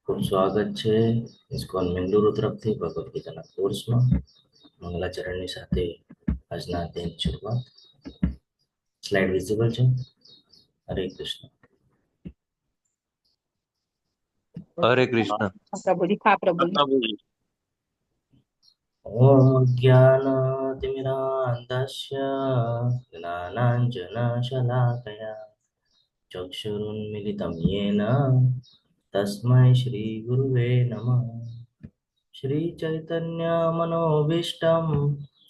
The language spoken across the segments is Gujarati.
ખૂબ સ્વાગત છે ઇસ્કોન મેંગલુરુ તરફથી ભગવદ્ ગીતાના કોર્સમાં મંગલાચરણની સાથે આજના અધ્યાયની શરૂઆત. સ્લાઇડ વિઝિબલ છે. હરે કૃષ્ણ. હરે કૃષ્ણ. પ્રભુજી હા પ્રભુજી. ઓમ જ્ઞાનતિમિરાન્ધસ્ય જ્ઞાનાંજનશલાકયા ચક્ષુરુન્મિલિतं येन તસ્મૈ શ્રી ગુરુવે નમઃ. શ્રી ચૈતન્ય મનોભીષ્ટં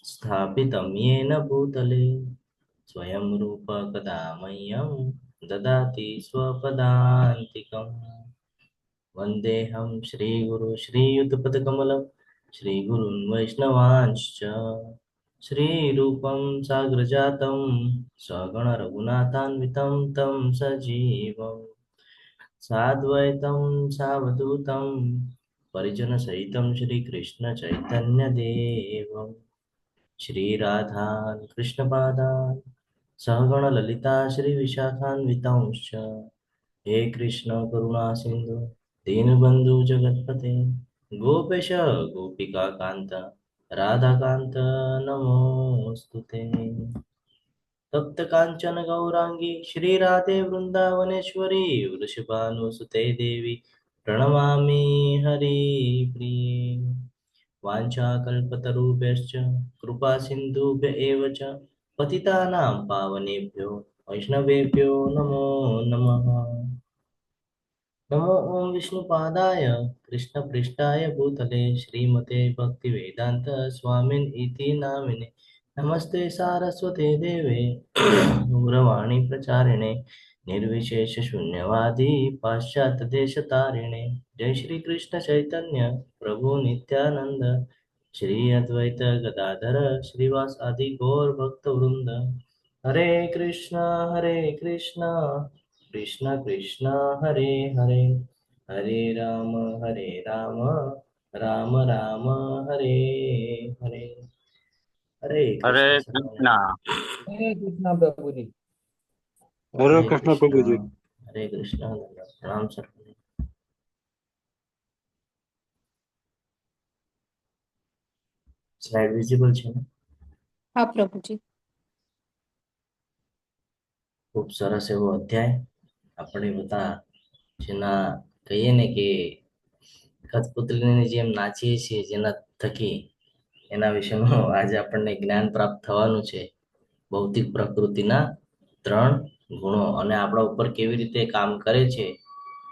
સ્થાપિतं येन ભૂતલે સ્વયં રૂપ કદા મह्यं દદાતિ સ્વપદાન્તિકम्. વંદેહં શ્રીગુરુ શ્રીયુતપદકમલં શ્રીગુરુन् વૈષ્ણવાંશ્ચ શ્રીરૂપં સાગ્રજાतं સગણ રઘુનાથાન્વિतं तं સજીવં સાદ્વૈतं સાવધૂतं પરિજનસહિतं શ્રીકૃષ્ણ ચૈતન્યદેવं શ્રીરાધાन् કૃષ્ણપાદાन् સહગણ લલિતા શ્રીવિશાખાન્વિતંશ્ચ હે કૃષ્ણ કરુણા સિંધુ દીનબંધુ જગતપતે ગોપેશ ગોપિકા કાંત રાધાકાંત નમોસ્તુતે. તપ્ત કાંચન ગૌરાંગી શ્રી રાધે વૃંદાવનેશ્વરી વૃષભાનુસુતે દેવી પ્રણમામી હરિપ્રિયે. વાંછાકલ્પતરુભ્યશ્ચ કૃપા સિંધુભ્ય એવ ચ પતિતાનાં પાવનેભ્યો વૈષ્ણવેભ્યો નમો નમઃ. નમો ઓમ વિષ્ણુપાદાય કૃષ્ણપૃષ્ઠાય ભૂતલે શ્રીમતે ભક્તિવેદાંત સ્વામિન ઇતિ નામિને નમસ્તે સારસ્વતે દેવે ગૌરવાણી પ્રચારિણે નિર્વિશેષ શૂન્યવાદી પાશ્ચાત્ય દેશતારિણે. જય શ્રી કૃષ્ણ ચૈતન્ય પ્રભુ નિત્યાનંદ શ્રી અદ્વૈત ગદાધર શ્રીવાસ આદિ ગૌર ભક્ત વૃંદ. હરે કૃષ્ણ કૃષ્ણ કૃષ્ણ હરે હરે, હરે રામ રામ રામ હરે હરે. હરે હરે કૃષ્ણ સર્વને. કૃષ્ણ. હરે કૃષ્ણ પ્રભુજી. હરે કૃષ્ણ પ્રભુજી. હરે કૃષ્ણ. રામ સર્વને. સ્લાઇડ વિઝિબલ છે ને? હા પ્રભુજી. ખૂબ સરસ એવો અધ્યાય. આપણે બધા જેના કહીએ ને કે કઠપુતળીની જેમ નાચીએ છીએ, જેના થકી એના વિશેનું આજે આપણને જ્ઞાન પ્રાપ્ત થવાનું છે. ભૌતિક પ્રકૃતિના 3 ગુણો અને આપણા ઉપર કેવી રીતે કામ કરે છે,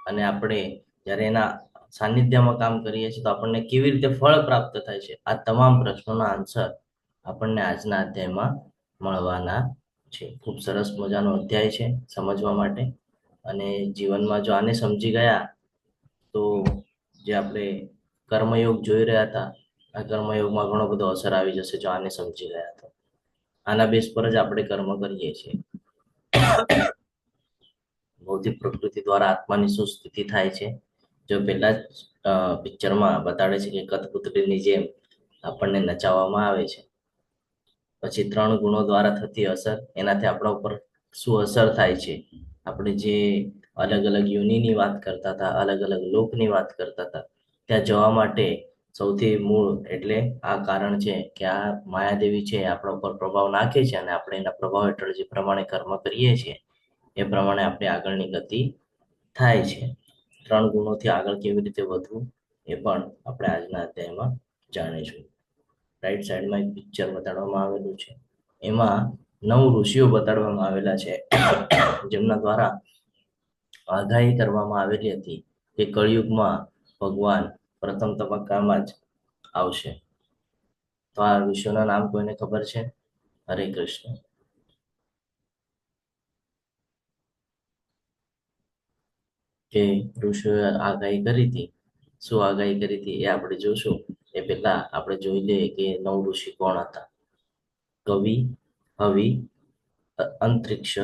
અને આપણે જ્યારે એના સાનિધ્યમાં કામ કરીએ છીએ તો આપણને કેવી રીતે ફળ પ્રાપ્ત થાય છે, આ તમામ પ્રશ્નોના આન્સર આપણને આજના અધ્યાયમાં મળવાના છે. ખૂબ સરસ મજાનો અધ્યાય છે સમજવા માટે, અને જીવનમાં જો આને સમજી ગયા તો જે આપણે કર્મયોગ જોઈ રહ્યા હતા, આ કર્મયોગમાં ઘણો બધો અસર આવી જશે જો આને સમજી ગયા તો. આના બેસ પર જ આપણે કર્મ કરીએ છીએ. ભૌતિક પ્રકૃતિ દ્વારા આત્માની શું સ્થિતિ થાય છે, જો પહેલા જ પિક્ચરમાં બતાડે છે કે કઠપુતળીની જેમ આપણને નચાવવામાં આવે છે. પછી 3 ગુણો દ્વારા થતી અસર, એનાથી આપણા ઉપર શું અસર થાય છે. આપણે જે અલગ અલગ યોનિની વાત કરતા હતા, અલગ અલગ લોકની વાત કરતા હતા, ત્યાં જવા માટે સૌથી મૂળ એટલે આ કારણ છે કે આ માયાદેવી છે આપણા ઉપર પ્રભાવ નાખે છે, અને આપણે એના પ્રભાવ હેઠળ જે પ્રમાણે કર્મ કરીએ છીએ એ પ્રમાણે આપણે આગળની ગતિ થાય છે. 3 ગુણોથી આગળ કેવી રીતે વધવું એ પણ આપણે આજના અધ્યાયમાં જાણીશું. રાઈટ સાઈડમાં એક પિક્ચર બતાડવામાં આવેલું છે. એમાં 9 ઋષિઓ બતાડવામાં આવેલા છે, જેમના દ્વારા આગાહી કરવામાં આવેલી હતી કે કળિયુગમાં ભગવાન પ્રથમ તબક્કામાં જ આવશે. તો આ ઋષિઓના નામ કોઈને ખબર છે? હરે કૃષ્ણ. જે ઋષિઓએ આગાહી કરી હતી, શું આગાહી કરી હતી એ આપણે જોશું. એ પહેલા આપણે જોઈ લઈએ કે 9 ઋષિ કોણ હતા. કવિ, હવિ, અંતરિક્ષ,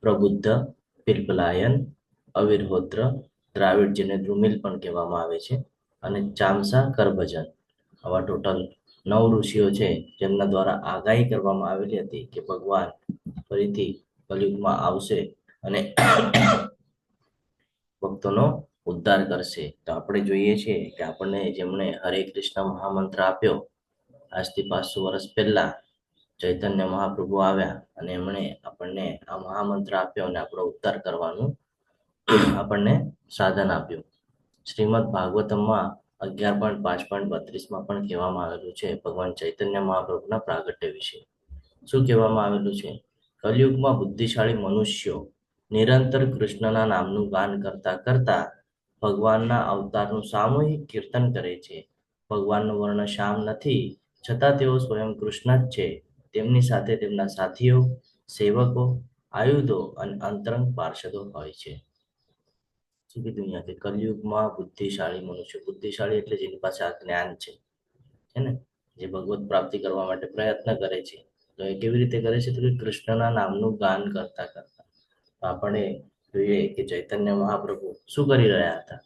પ્રબુદ્ધ, પિલપલાયન, અવિર્હોત્ર, દ્રાવિડ જેને દ્રુમિલ પણ કહેવામાં આવે છે, અને ચામસા કરભજન. આવા ટોટલ 9 ઋષિઓ છે જેમના દ્વારા આગાહી કરવામાં આવેલી હતી કે ભગવાન ફરીથી કલયુગમાં આવશે અને ભક્તોનો ઉદ્ધાર કરશે. તો આપણે જોઈએ છીએ કે આપણને જેમણે હરે કૃષ્ણ મહામંત્ર આપ્યો આજથી 500 વર્ષ પહેલા ચૈતન્ય મહાપ્રભુ આવ્યા અને એમણે આપણને આ મહામંત્ર આપ્યો અને આપણો ઉદ્ધાર કરવાનું આપણને સાધન આપ્યું. શ્રીમદ ભાગવતમમાં 11.5.32 પણ કહેવામાં આવેલું છે ભગવાન ચૈતન્ય મહાપ્રભુના પ્રાગટ્ય વિશે. શું કહેવામાં આવેલું છે? કલયુગમાં બુદ્ધિશાળી મનુષ્યો નિરંતર કૃષ્ણના નામનું ગાન કરતા કરતા ભગવાનના અવતારનું સામૂહિક કીર્તન કરે છે. ભગવાનનું વર્ણ શ્યામ નથી, છતાં તેઓ સ્વયં કૃષ્ણ જ છે. તેમની સાથે તેમના સાથીઓ, સેવકો, આયુધો અને અંતરંગ પાર્ષદો હોય છે. શું કીધું અહીંયા કે કલયુગમાં બુદ્ધિશાળી મનુષ્ય, બુદ્ધિશાળી એટલે જેની પાસે આ જ્ઞાન છે ને, જે ભગવત પ્રાપ્તિ કરવા માટે પ્રયત્ન કરે છે. તો એ કેવી રીતે કરે છે? તો કે કૃષ્ણના નામનું ગાન કરતા કરતા. આપણે જોઈએ કે ચૈતન્ય મહાપ્રભુ શું કરી રહ્યા હતા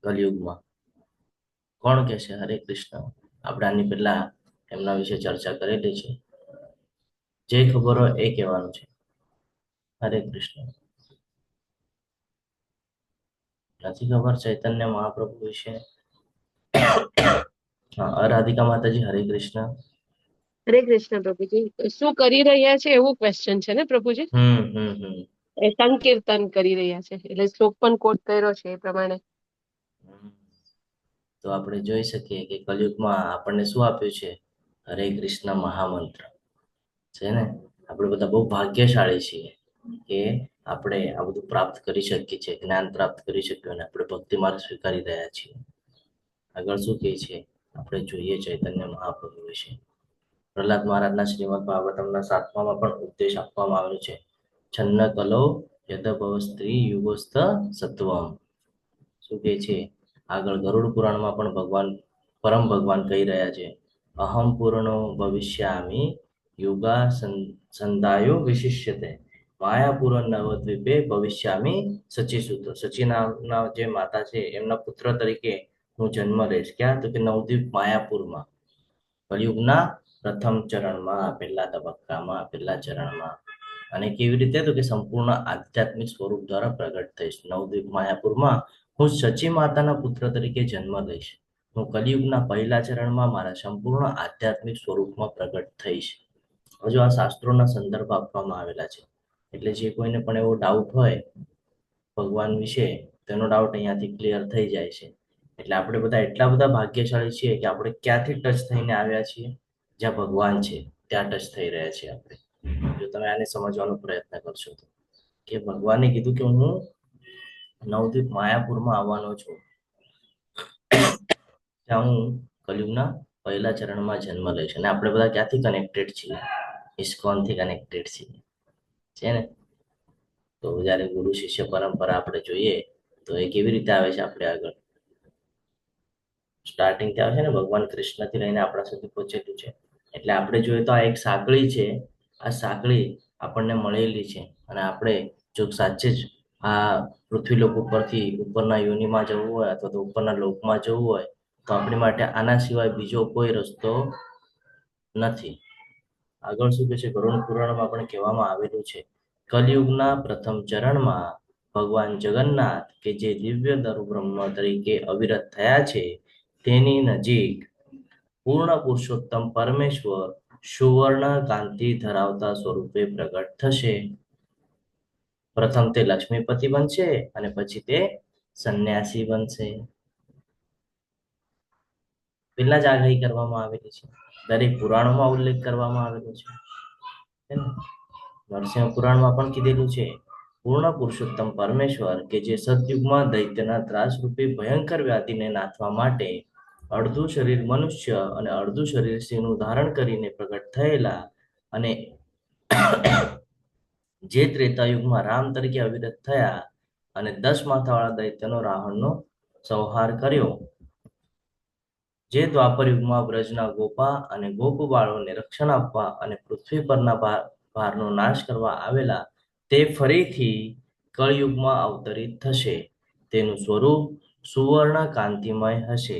કલયુગમાં? કોણ કે છે હરે કૃષ્ણ? આપણે આની પહેલા એમના વિશે ચર્ચા કરેલી છે. જે ખબર હોય એ કહેવાનું છે. હરે કૃષ્ણ. નથી ખબર ચૈતન્ય મહાપ્રભુ વિશે? રાધિકા માતાજી હરે કૃષ્ણ. હરે કૃષ્ણ પ્રભુજી. શું કરી રહ્યા છે એવું ક્વેશ્ચન છે ને પ્રભુજી? એ સંકીર્તન કરી રહ્યા છે એટલે શ્લોક પણ કોટ કર્યો છે એ પ્રમાણે. તો આપણે જોઈ શકીએ કે કલયુગમાં આપણને શું આપ્યું છે? હરે કૃષ્ણ મહામંત્ર છે ને. આપણે બધા બહુ ભાગ્યશાળી છીએ કે આપણે આ બધું પ્રાપ્ત કરી શકીએ છીએ, જ્ઞાન પ્રાપ્ત કરી શકીએ અને આપણે ભક્તિ માર્ગ સ્વીકારી રહ્યા છીએ. આગળ શું કહે છે આપણે જોઈએ ચૈતન્ય મહાપ્રભુ વિશે. પ્રહલાદ મહારાજના શ્રીમદ ભાગવતમના 7મામાં પણ ઉપદેશ આપવામાં આવ્યો છે. છન્ન કલો યદભવ સ્ત્રી યુગોસ્થ સત્વમ. શું કહે છે આગળ? ગરુડ પુરાણમાં પણ પરમ ભગવાન કહી રહ્યા છે, અહમ પૂર્ણો ભવિષ્યામિ યુગા સંધાયો વિશિષ્યતે માયાપુર નવદ્વીપે ભવિષ્યામિ સચિસુત. સચી નામના જે માતા છે એમના પુત્ર તરીકે હું જન્મ લઈશ. ક્યાં? તો કે નવદ્વીપ માયાપુરમાં. કલયુગના પ્રથમ ચરણમાં, પહેલા તબક્કામાં, પહેલા ચરણમાં. અને કેવી રીતે? તો કે સંપૂર્ણ આધ્યાત્મિક સ્વરૂપ દ્વારા પ્રગટ થઈશ. નવદ્વીપ માયાપુરમાં હું સચી માતાના પુત્ર તરીકે જન્મ લઈશ. હું કલયુગના પહેલા ચરણમાં મારા સંપૂર્ણ આધ્યાત્મિક સ્વરૂપમાં પ્રગટ થઈશ. હજુ આ શાસ્ત્રોના સંદર્ભ આપવામાં આવેલા છે. એટલે જે કોઈને પણ એવો ડાઉટ હોય ભગવાન વિશે, તેનો ડાઉટ અહીંયાથી ક્લિયર થઈ જાય છે. એટલે આપણે બધા એટલા બધા ભાગ્યશાળી છીએ કે આપણે ક્યાંથી ટચ થઈને આવ્યા છીએ? જ્યાં ભગવાન છે ત્યાં ટચ થઈ રહ્યા છીએ આપણે. જો તમે આને સમજવાનો પ્રયત્ન કરશો તો કે ભગવાને કીધું કે હું નવદ્વીપ માયાપુરમાં આવવાનો છું, ત્યાં હું કલયુગના પહેલા ચરણમાં જન્મ લઈશ. અને આપણે બધા ક્યાંથી કનેક્ટેડ છીએ? ઇસ્કોનથી કનેક્ટેડ છીએ, છે ને. તો જ્યારે ગુરુ શિષ્ય પરંપરા આપણે જોઈએ તો એ કેવી રીતે આવે છે આપણે આગળ? સ્ટાર્ટિંગ ત્યાં છે ને ભગવાન કૃષ્ણથી લઈને આપણા સુધી પહોંચેલું છે. એટલે આપણે જોઈએ તો આ એક સાંકળી છે. આ સાંકળી આપણને મળેલી છે અને આપણે જો સાચે જ આ પૃથ્વી લોક ઉપરથી ઉપરના યોનિમાં જવું હોય અથવા તો ઉપરના લોકમાં જવું હોય તો આપણી માટે આના સિવાય બીજો કોઈ રસ્તો નથી. આગળ શું કહે છે? ગરુડ પુરાણમાં પણ કહેવામાં આવેલું છે, કલયુગના પ્રથમ ચરણમાં ભગવાન જગન્નાથ કે જે દિવ્ય દરુ બ્રહ્મ તરીકે અવિરત થયા છે તેની નજીક પૂર્ણ પુરુષોત્તમ પરમેશ્વર સુવર્ણ કાંતિ ધરાવતા સ્વરૂપે પ્રગટ થશે. પ્રથમ તે લક્ષ્મીપતિ બનશે અને પછી તે સંન્યાસી બનશે. પેલા જ આગાહી કરવામાં આવેલી છે, દરેક પુરાણોમાં ઉલ્લેખ કરવામાં આવેલો છે. નરસિંહ પુરાણમાં પણ કીધેલું છે, પૂર્ણ પુરુષોત્તમ પરમેશ્વર કે જે સતયુગમાં દૈત્યના ત્રાસ રૂપી ભયંકર વ્યાધિને નાથવા માટે અડધું શરીર મનુષ્ય અને અડધું શરીર સિંહનું ધારણ કરીને પ્રગટ થયેલા અને જે ત્રેતાયુગમાં રામ તરીકે અવિરત થયા અને 10 માથાવાળા દૈત્યનો રાવણનો સંહાર કર્યો, જે દ્વાપર યુગમાં બ્રજના ગોપા અને ગોપ બાળોને રક્ષણ આપવા અને પૃથ્વી પરના ભારનો નાશ કરવા આવેલા, તે ફરીથી કળયુગમાં અવતરિત થશે. તેનું સ્વરૂપ સુવર્ણ કાંતિમય હશે.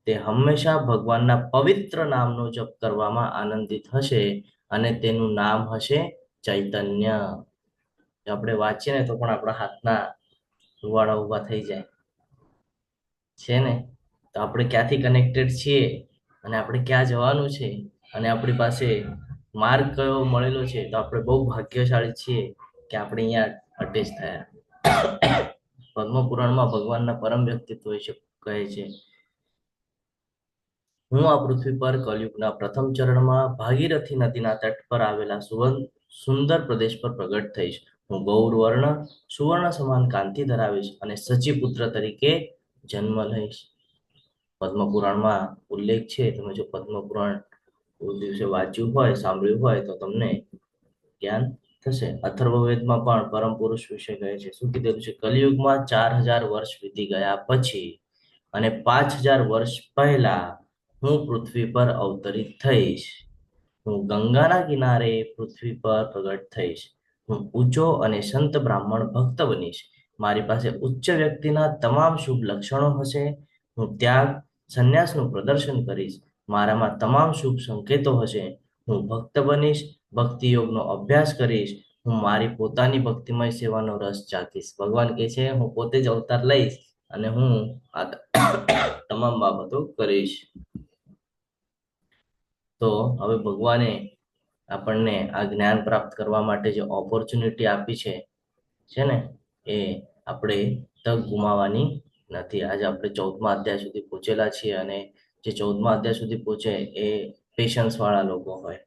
તે હંમેશા ભગવાનના પવિત્ર નામનો જપ કરવામાં આનંદિત હશે અને તેનું નામ હશે ચૈતન્ય. આપણે વાંચીએ ને તો પણ આપણા હાથના રૂવાડા ઊભા થઈ જાય છે ને. તો આપણે ક્યાંથી કનેક્ટેડ છીએ અને આપણે ક્યાં જવાનું છે અને આપણી પાસે માર્ગ કયો મળેલો છે, તો આપણે બહુ ભાગ્યશાળી છીએ કે આપણે અહીંયા અટેચ થયા. પદ્મ પુરાણમાં ભગવાનના પરમ વ્યક્તિત્વ વિશે કહે છે, હું આ પૃથ્વી પર કલયુગના પ્રથમ ચરણમાં ભાગીરથી નદીના તટ પર આવેલા સુંદર પ્રદેશ પર પ્રગટ થઈશ. હું ગૌર વર્ણ સુવર્ણ સમાન કાંતિ ધરાવીશ અને સચીપુત્ર તરીકે જન્મ લઈશ. પદ્મ પુરાણમાં ઉલ્લેખ છે. તમે જો પદ્મ પુરાણ કોઈ દિવસે વાંચ્યું હોય, સાંભળ્યું હોય તો તમને જ્ઞાન થશે. અથર્વવેદમાં પણ પરમ પુરુષ વિશે કહે છે. શું કીધેલું છે? કલિયુગમાં 4000 વર્ષ વીતી ગયા પછી અને 5000 વર્ષ પહેલા હું પૃથ્વી પર અવતરિત થઈશ. હું ગંગાના કિનારે પૃથ્વી પર પ્રગટ થઈશ. હું ઊંચો અને સંત બ્રાહ્મણ ભક્ત બનીશ. મારી પાસે ઉચ્ચ વ્યક્તિના તમામ શુભ લક્ષણો હશે. હું ત્યાગ સંન્યાસનું પ્રદર્શન કરીશ. મારામાં તમામ શુભ સંકેતો હશે. હું ભક્ત બનીશ. ભક્તિ યોગનો અભ્યાસ કરીશ. હું મારી પોતાની ભક્તિમય સેવાનો રસ ચાખીશ. ભગવાન કહે છે, હું પોતે જ અવતાર લઈશ અને હું આ તમામ બાબતો કરીશ. તો હવે ભગવાને આપણને આ જ્ઞાન પ્રાપ્ત કરવા માટે જે ઓપોર્ચ્યુનિટી આપી છે ને, એ આપણે તક ગુમાવવાની નથી. આજે આપણે 14મા અધ્યાય સુધી પહોંચેલા છીએ અને જે 14મા અધ્યાય સુધી પહોંચે એ પેશન્સ વાળા લોકો હોય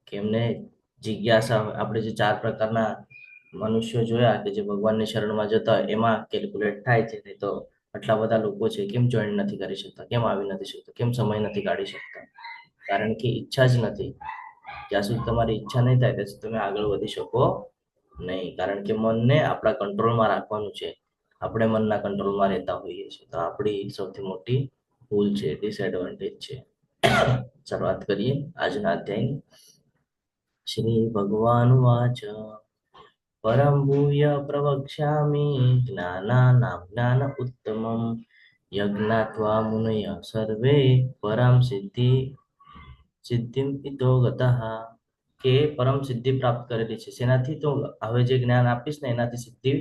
કે એમને જિજ્ઞાસા હોય. આપણે જે 4 પ્રકારના મનુષ્યો જોયા કે જે ભગવાનની શરણમાં જતા હોય એમાં કેલ્ક્યુલેટ થાય છે. નહીં તો આટલા બધા લોકો છે, કેમ જોઈન નથી કરી શકતા, કેમ આવી નથી શકતા, કેમ સમય નથી કાઢી શકતા? કારણ કે ઈચ્છા જ નથી. જ્યાં સુધી તમારી ઈચ્છા નહીં થાય ત્યાં સુધી તમે આગળ વધી શકો નહીં. કારણ કે મનને આપણા કંટ્રોલમાં રાખવાનું છે. આપણે મનના કંટ્રોલમાં રહેતા હોઈએ છીએ, તો આપણી સૌથી મોટી ભૂલ છે, ડિસએડવાન્ટેજ છે. શરૂઆત કરીએ આજના અધ્યાયની. શ્રી ભગવાન વાચ પરમ ભૂય પ્રવક્ષ્યામિ જ્ઞાનાનામ જ્ઞાન ઉત્તમમ યજ્ઞાત્વા મુનય સર્વે પરમ સિદ્ધિમ ઇતો ગતઃ. કે પરમ સિદ્ધિ પ્રાપ્ત કરેલી છે. શેનાથી? તો હવે જે જ્ઞાન આપીશ ને એનાથી સિદ્ધિ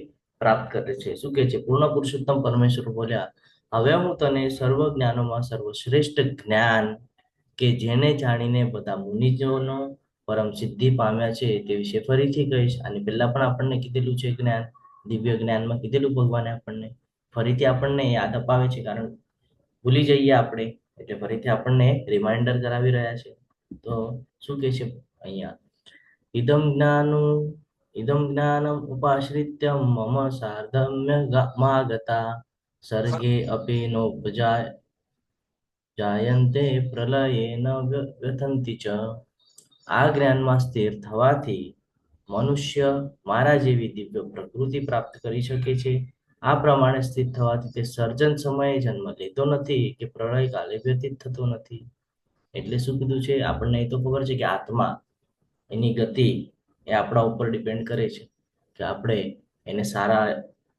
પ્રાપ્ત કરે છે. શું કે છે? પૂર્ણ પુરુષોત્તમ પરમેશ્વર બોલ્યા, હવે હું તને સર્વ જ્ઞાનોમાં સર્વશ્રેષ્ઠ જ્ઞાન કે જેને જાણીને બધા મુનિજનો પરમ સિદ્ધિ પામ્યા છે તે વિશે ફરીથી કહીશ. અને પહેલા પણ આપણને કીધેલું છે જ્ઞાન, દિવ્ય જ્ઞાનમાં કીધેલું ભગવાને આપણને. ફરીથી આપણને યાદ અપાવે છે, કારણ ભૂલી જઈએ આપણે, એટલે ફરીથી આપણને રિમાઇન્ડર કરાવી રહ્યા છે. તો શું કે છે અહીંયા? ઇદમ જ્ઞાનમ ઉપાશ્રિત્ય મમ સાર્ધમ્ય માગતા સર્ગે અપી જાયન્તે પ્રલયેન વ્યથંતિ ચ. આ જ્ઞાનમાં સ્થિર થવાથી મનુષ્ય મારા જેવી દિવ્ય પ્રકૃતિ પ્રાપ્ત કરી શકે છે. આ પ્રમાણે સ્થિત થવાથી તે સર્જન સમયે જન્મ લેતો નથી કે પ્રલય કાલે વ્યતીત થતો નથી. એટલે શું કીધું છે? આપણને એ તો ખબર છે કે આત્મા, એની ગતિ એ આપણા ઉપર ડિપેન્ડ કરે છે કે આપણે એને સારા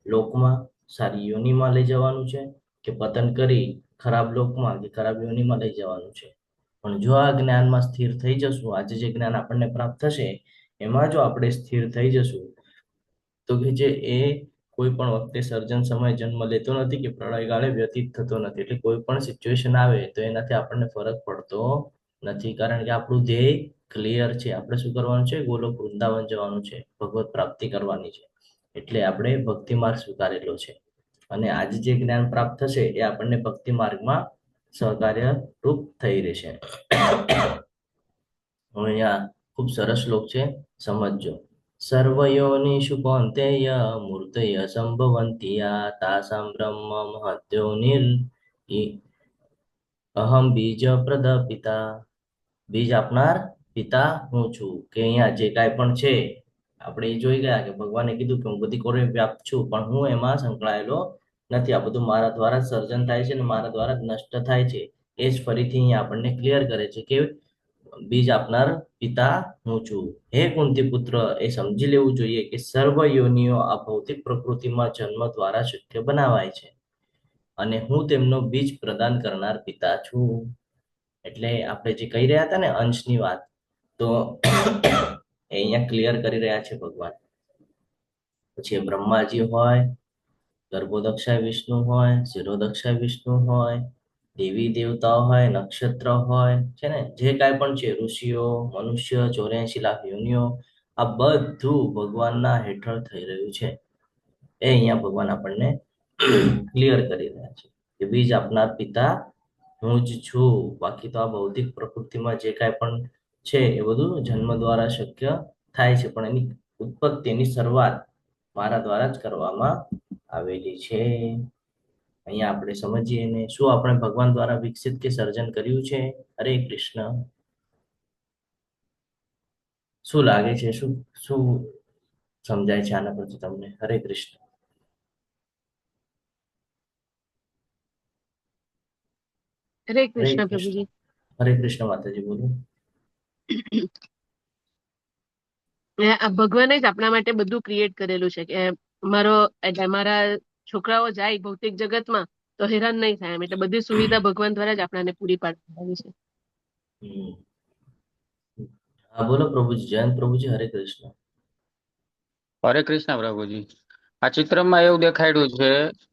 લોકમાં, સારી યોનિમાં લઈ જવાનું છે કે પતન કરી ખરાબ લોકમાં કે ખરાબ યોનિમાં લઈ જવાનું છે. પણ જો આ જ્ઞાનમાં સ્થિર થઈ જશું, આજે જે જ્ઞાન આપણને પ્રાપ્ત થશે એમાં જો આપણે સ્થિર થઈ જશું, તો કે જે એ કોઈ પણ વખતે સર્જન સમય જન્મ લેતો નથી કે પ્રળયકાળે વ્યતીત થતો નથી. એટલે કોઈ પણ સિચ્યુએશન આવે તો એનાથી આપણને ફરક પડતો નથી, કારણ કે આપણું ધ્યેય ક્લિયર છે. આપણે શું કરવાનું છે? ગોલોક વૃંદાવન જવાનું છે, ભગવત પ્રાપ્તિ કરવાની છે. એટલે આપણે ભક્તિ માર્ગ સ્વીકારેલો છે અને આજે જે જ્ઞાન પ્રાપ્ત થશે એ આપણને ભક્તિ માર્ગમાં સહકાર્ય રૂપ થઈ રહેશે. અહીંયા ખૂબ સરસ શ્લોક છે, સમજજો. સર્વયોનિષુ કૌન્તેય મૂર્તય સંભવંતિયા તાસામ બ્રહ્મ મહત્યોનિર અહમ બીજ પ્રદ પિતા. બીજ આપનાર પિતા હું છું. કે અહીંયા જે કાંઈ પણ છે આપણે એ જોઈ ગયા કે ભગવાને કીધું કે હું બધી કોરે વ્યાપ્ત છું, પણ હું એમાં સંકળાયેલો નથી. આ બધું મારા દ્વારા જ સર્જન થાય છે અને મારા દ્વારા જ નષ્ટ થાય છે. એ જ ફરીથી અહીંયા આપણને ક્લિયર કરે છે કે બીજ આપનાર પિતા હું છું. હે કુંતી પુત્ર, એ સમજી લેવું જોઈએ કે સર્વ યોનિઓ આ ભૌતિક પ્રકૃતિમાં જન્મ દ્વારા શક્ય બનાવાય છે અને હું તેમનો બીજ પ્રદાન કરનાર પિતા છું. એટલે આપણે જે કહી રહ્યા હતા ને અંશની વાત, તો એ અહીંયા ક્લિયર કરી રહ્યા છે ભગવાન. પછી બ્રહ્માજી હોય ગર્ભોદક્ષાય વિષ્ણુ હોય, શિરોદક્ષાય વિષ્ણુ હોય, દેવી દેવતાઓ હોય, નક્ષત્ર હોય, છે ને, જે કાંઈ પણ છે, ઋષિઓ, મનુષ્ય, 84 લાખ યોનિઓ, આ બધું ભગવાનના હેઠળ થઈ રહ્યું છે. એ અહીંયા ભગવાન આપણને ક્લિયર કરી રહ્યા છે કે બીજ આપનાર પિતા હું જ છું. બાકી તો આ ભૌતિક પ્રકૃતિમાં જે કાંઈ પણ છે એ બધું જન્મ દ્વારા શક્ય થાય છે, પણ એની ઉત્પત્તિ, એની શરૂઆત મારા દ્વારા જ કરવામાં આવેલી છે. અહીંયા આપણે સમજીએ ને, શું આપણે ભગવાન દ્વારા વિકસિત કે સર્જન કર્યું છે? હરે કૃષ્ણ. શું લાગે છે? શું શું સમજાય છે આના પરથી તમને? હરે કૃષ્ણ. હરે હરે કૃષ્ણ કૃષ્ણ. પ્રભુજી. હરે કૃષ્ણ માતાજી, બોલો. આ ભગવાને જ આપણા માટે બધું ક્રિએટ કરેલું છે કે મારો એટલે મારા છોકરાઓ જાય ભૌતિક જગતમાં તો હેરાન નહીં થાય એમ, એટલે બધી સુવિધા ભગવાન દ્વારા જ આપણાને પૂરી પાડવામાં આવી છે. હમ. હા બોલો પ્રભુજી. જયંત પ્રભુજી. હરે કૃષ્ણ. હરે કૃષ્ણ પ્રભુજી. આ ચિત્રમાં એવું દેખાડ્યું છે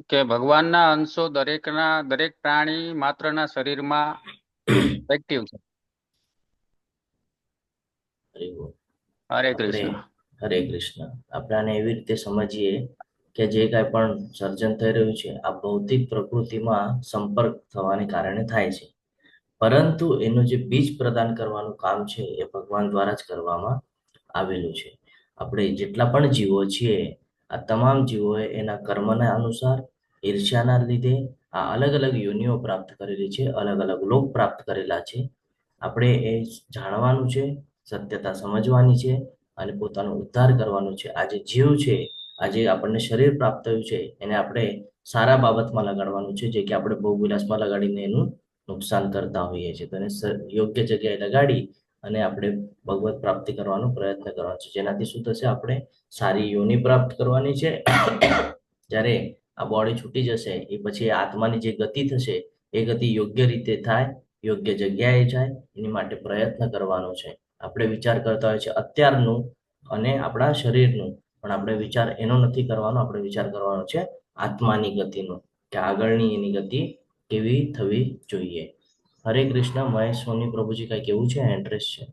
કે ભગવાનના અંશો દરેક પ્રાણી માત્રના શરીરમાં એક્ટિવ છે. હરે બોલ. હરે આપણે કૃષ્ણ. હરે કૃષ્ણ. આપણે આને એવી રીતે સમજીએ કે જે કાંઈ પણ સર્જન થઈ રહ્યું છે આ ભૌતિક પ્રકૃતિમાં સંપર્ક થવાને કારણે થાય છે, પરંતુ એનું જે બીજ પ્રદાન કરવાનું કામ છે એ ભગવાન દ્વારા જ કરવામાં આવેલું છે. આપણે જેટલા પણ જીવો છીએ, આ તમામ જીવોએ એના કર્મના અનુસાર, ઈર્ષ્યાના લીધે આ અલગ અલગ યોનિઓ પ્રાપ્ત કરેલી છે, અલગ અલગ લોક પ્રાપ્ત કરેલા છે. આપણે એ જાણવાનું છે, સત્યતા સમજવાની છે અને પોતાનો ઉદ્ધાર કરવાનો છે. આજે જીવ છે, આજે આપણને શરીર પ્રાપ્ત થયું છે, એને આપણે સારા બાબતમાં લગાડવાનું છે, જે કે આપણે ભોગવિલાસમાં લગાડીને એનું નુકસાન કરતા હોઈએ છીએ. તો એને યોગ્ય જગ્યાએ લગાડી અને આપણે ભગવત પ્રાપ્તિ કરવાનો પ્રયત્ન કરવાનો છે, જેનાથી શું થશે? આપણે સારી યોનિ પ્રાપ્ત કરવાની છે. જ્યારે આ બોડી છૂટી જશે એ પછી આત્માની જે ગતિ થશે એ ગતિ યોગ્ય રીતે થાય, યોગ્ય જગ્યાએ જાય, એની માટે પ્રયત્ન કરવાનો છે. આપણે વિચાર કરતા હોય છે અત્યારનું અને આપણા શરીરનું, પણ આપણે વિચાર એનો નથી કરવાનો. આપણે વિચાર કરવાનો છે આત્માની ગતિનો, કે આગળની એની ગતિ કેવી થવી જોઈએ. હરે કૃષ્ણ. મહેશ સોની પ્રભુજી, કઈ કેવું છે? એડ્રેસ છે.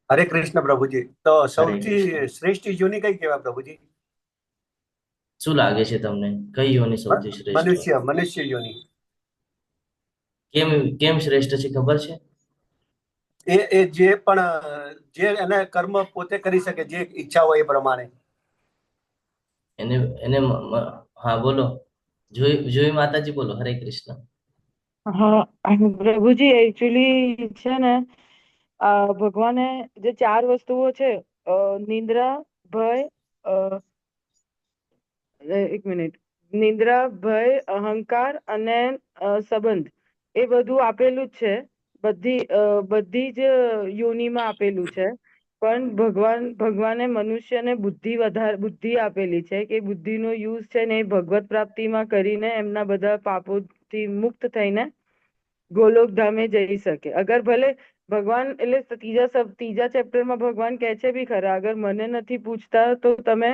હરે કૃષ્ણ પ્રભુજી. તો હરે સૌથી કૃષ્ણ. શ્રેષ્ઠ યોની કઈ કહેવાય પ્રભુજી? શું લાગે છે તમને? કઈ યોની સૌથી શ્રેષ્ઠ હોય? મનુષ્ય યોની. કેમ કેમ શ્રેષ્ઠ છે ખબર છે? એ જે પણ જે એને કર્મ પોતે કરી શકે, જે ઈચ્છા હોય એ પ્રમાણે. એને એને હા બોલો. જોઈ માતાજી, બોલો. હરે કૃષ્ણ. હા પ્રભુજી, એકચ્યુઅલી છે ને ભગવાને જે 4 વસ્તુઓ છે, નિંદ્રા, ભય, એક મિનિટ, નિંદ્રા, ભય, અહંકાર અને સંબંધ, એ બધું આપેલું જ છે. બધી જ યોનિમાં આપેલું છે. પણ ભગવાને મનુષ્યને બુદ્ધિ આપેલી છે કે બુદ્ધિનો યુઝ છે ને એ ભગવત પ્રાપ્તિમાં કરીને એમના બધા પાપોથી મુક્ત થઈને ગોલોકધામે જઈ શકે. અગર ભલે ભગવાન, એટલે ત્રીજા ચેપ્ટરમાં ભગવાન કહે છે બી ખરા, અગર મને નથી પૂછતા તો તમે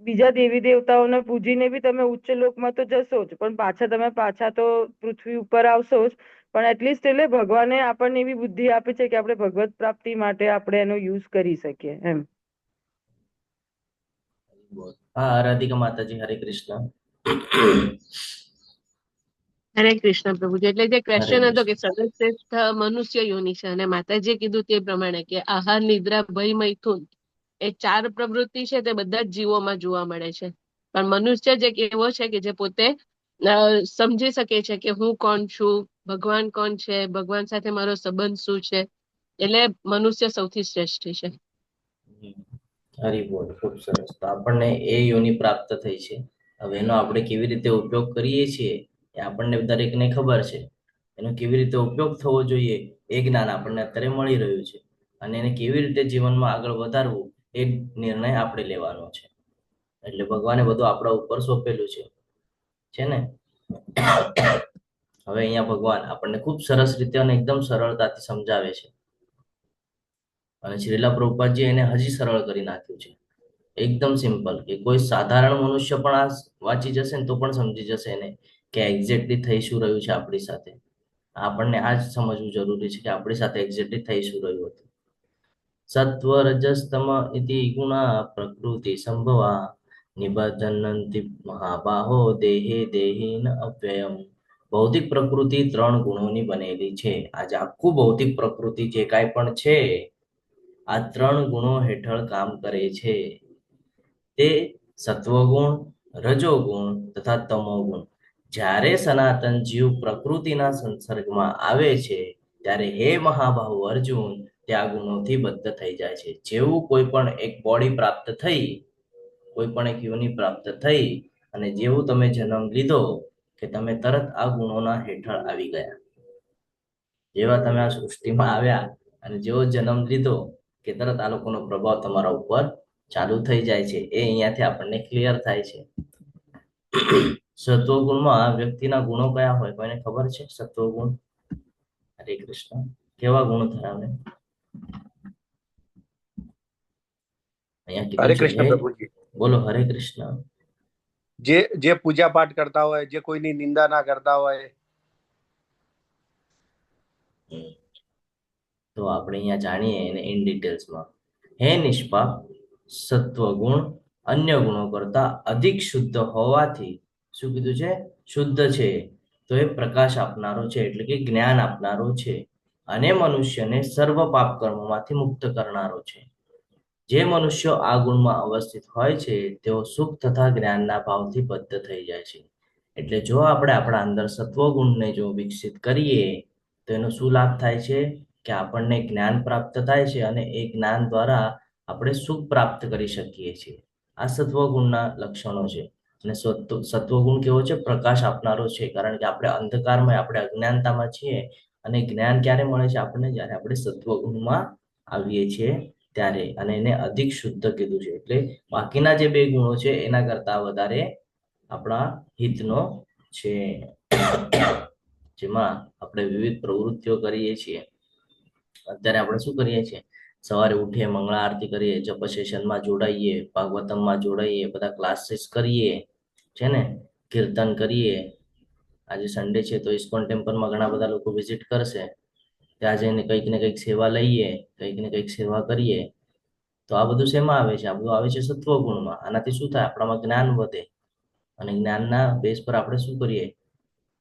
બીજા દેવી દેવતાઓને પૂજીને બી તમે ઉચ્ચ લોકમાં તો જશો જ, પણ પાછા તો પૃથ્વી ઉપર આવશો જ. પણ એટલીસ્ટ એટલે ભગવાને આપણને એવી બુદ્ધિ આપી છે કે આપણે ભગવત પ્રાપ્તિ માટે આપણે એનો યુઝ કરી શકીએ એમ. હા રાધિકા માતાજી. હરે કૃષ્ણ. હરે કૃષ્ણ પ્રભુજી. એટલે જે હરે ક્વેશ્ચન હતો કે કૃષ્ણ. સર્વશ્રેષ્ઠ મનુષ્ય યોની છે, અને માતાજીએ કીધું તે પ્રમાણે કે આહાર, નિદ્રા, ભય, મૈથુન, એ 4 પ્રવૃત્તિ છે તે બધા જ જીવોમાં જોવા મળે છે. પણ મનુષ્ય જ એક એવો છે કે જે પોતે સમજી શકે છે કે હું કોણ છું, ભગવાન કોણ છે, ભગવાન સાથે મારો સંબંધ શું છે. એટલે મનુષ્ય સૌથી શ્રેષ્ઠ છે. હરી બોલ. ખૂબ સરસ. તો આપણને એ યોનિ પ્રાપ્ત થઈ છે. હવે એનો આપણે કેવી રીતે ઉપયોગ કરીએ છીએ એ આપણને દરેકને ખબર છે. એનો કેવી રીતે ઉપયોગ થવો જોઈએ એ જ્ઞાન આપણને અત્યારે મળી રહ્યું છે, અને એને કેવી રીતે જીવનમાં આગળ વધારવું એ નિર્ણય આપણે લેવાનો છે. એટલે ભગવાને બધું આપણા ઉપર સોંપેલું છે ને. હવે અહીંયા ભગવાન આપણને ખૂબ સરસ રીતે અને એકદમ સરળતાથી સમજાવે છે, અને શ્રીલા પ્રભુપાદજી એને હજી સરળ કરી નાખ્યું છે. એકદમ સિમ્પલ કે કોઈ સાધારણ મનુષ્ય પણ આ વાંચી જશે ને તો પણ સમજી જશે ને કે એક્ઝેક્ટલી થઈ શું રહ્યું છે આપણી સાથે. આપણને આ જ સમજવું જરૂરી છે કે આપણી સાથે એક્ઝેક્ટલી થઈ શું રહ્યું હતું. સત્વ રજસ્તમ ઇતિ ગુણા પ્રકૃતિ સંભવા નિબધનંતિ મહાબાહો દેહે દેહીન અવ્યયમ. ભૌતિક પ્રકૃતિ 3 ગુણોની બનેલી છે. આજે આખું ભૌતિક પ્રકૃતિ જે કાંઈ પણ છે આ 3 ગુણો હેઠળ કામ કરે છે. તે સત્વગુણ, રજોગુણ તથા તમોગુણ. જ્યારે સનાતન જીવ પ્રકૃતિના સંસર્ગમાં આવે છે ત્યારે હે મહાબાહુ અર્જુન તે આ ગુણોથી બદ્ધ થઈ જાય છે. જેવું કોઈ પણ એક બોડી પ્રાપ્ત થઈ, કોઈ પણ એક યોનિ પ્રાપ્ત થઈ અને જેવું તમે જન્મ લીધો કે તમે તરત આ ગુણોના હેઠળ આવી ગયા. જેવા તમે આ સૃષ્ટિમાં આવ્યા અને જેવો જન્મ લીધો કે તરત આ લોકોનો પ્રભાવ તમારા ઉપર ચાલુ થઈ જાય છે. એ અહીંયાથી આપણને ક્લિયર થાય છે. સત્વગુણમાં વ્યક્તિના ગુણો કયા હોય કોઈને ખબર છે? સત્વગુણ, હરે કૃષ્ણ, કેવા ગુણ ધરાવે? અહીંયા હરે કીધું છે કૃષ્ણ પ્રભુજી. બોલો હરે કૃષ્ણ. જે પૂજા પાઠ કરતા હોય, જે કોઈની નિંદા ના કરતા હોય. તો આપણે અહીંયા જાણીએ એને ઇન ડિટેલ્સમાં. હે નિષ્પાપ, સત્વગુણ અન્ય ગુણો કરતા અધિક શુદ્ધ હોવાથી શું કીધું છે? શુદ્ધ છે. તો એ પ્રકાશ આપનારો છે, એટલે કે જ્ઞાન આપનારો છે અને મનુષ્યને સર્વ પાપ કર્મોમાંથી મુક્ત કરનારો છે. જે મનુષ્યો આ ગુણમાં અવસ્થિત હોય છે તેઓ સુખ તથા જ્ઞાનના ભાવથી બદ્ધ થઈ જાય છે. એટલે જો આપણે આપણા અંદર સત્વગુણને જો વિકસિત કરીએ તો એનો શું લાભ થાય છે કે આપણને જ્ઞાન પ્રાપ્ત થાય છે અને એ જ્ઞાન દ્વારા આપણે સુખ પ્રાપ્ત કરી શકીએ છીએ. આ સત્વગુણના લક્ષણો છે. અને સત્વગુણ કેવો છે? પ્રકાશ આપનારો છે. કારણ કે આપણે અંધકારમાં, આપણે અજ્ઞાનતામાં છીએ અને જ્ઞાન ક્યારે મળે છે આપણને? જ્યારે આપણે સત્વગુણમાં આવીએ છીએ ત્યારે. અને એને અધિક શુદ્ધ કીધું છે. એટલે બાકીના જે 2 ગુણો છે એના કરતા વધારે આપણા હિતનો છે. જેમાં આપણે વિવિધ પ્રવૃત્તિઓ કરીએ છીએ. અત્યારે આપણે શું કરીએ છીએ? સવારે ઉઠીએ, મંગળા આરતી કરીએ, જપ સેશનમાં જોડાઈએ, ભાગવતમમાં જોડાઈએ, બધા ક્લાસીસ કરીએ છે ને, કીર્તન કરીએ. આજે સન્ડે છે તો ઇસ્કોન ટેમ્પલમાં ઘણા બધા લોકો વિઝિટ કરશે. ત્યાં જઈને કંઈક ને કંઈક સેવા લઈએ, કંઈક ને કંઈક સેવા કરીએ. તો આ બધું શેમાં આવે છે? આ બધું આવે છે સત્વગુણમાં. આનાથી શું થાય? આપણામાં જ્ઞાન વધે અને જ્ઞાનના બેઝ પર આપણે શું કરીએ?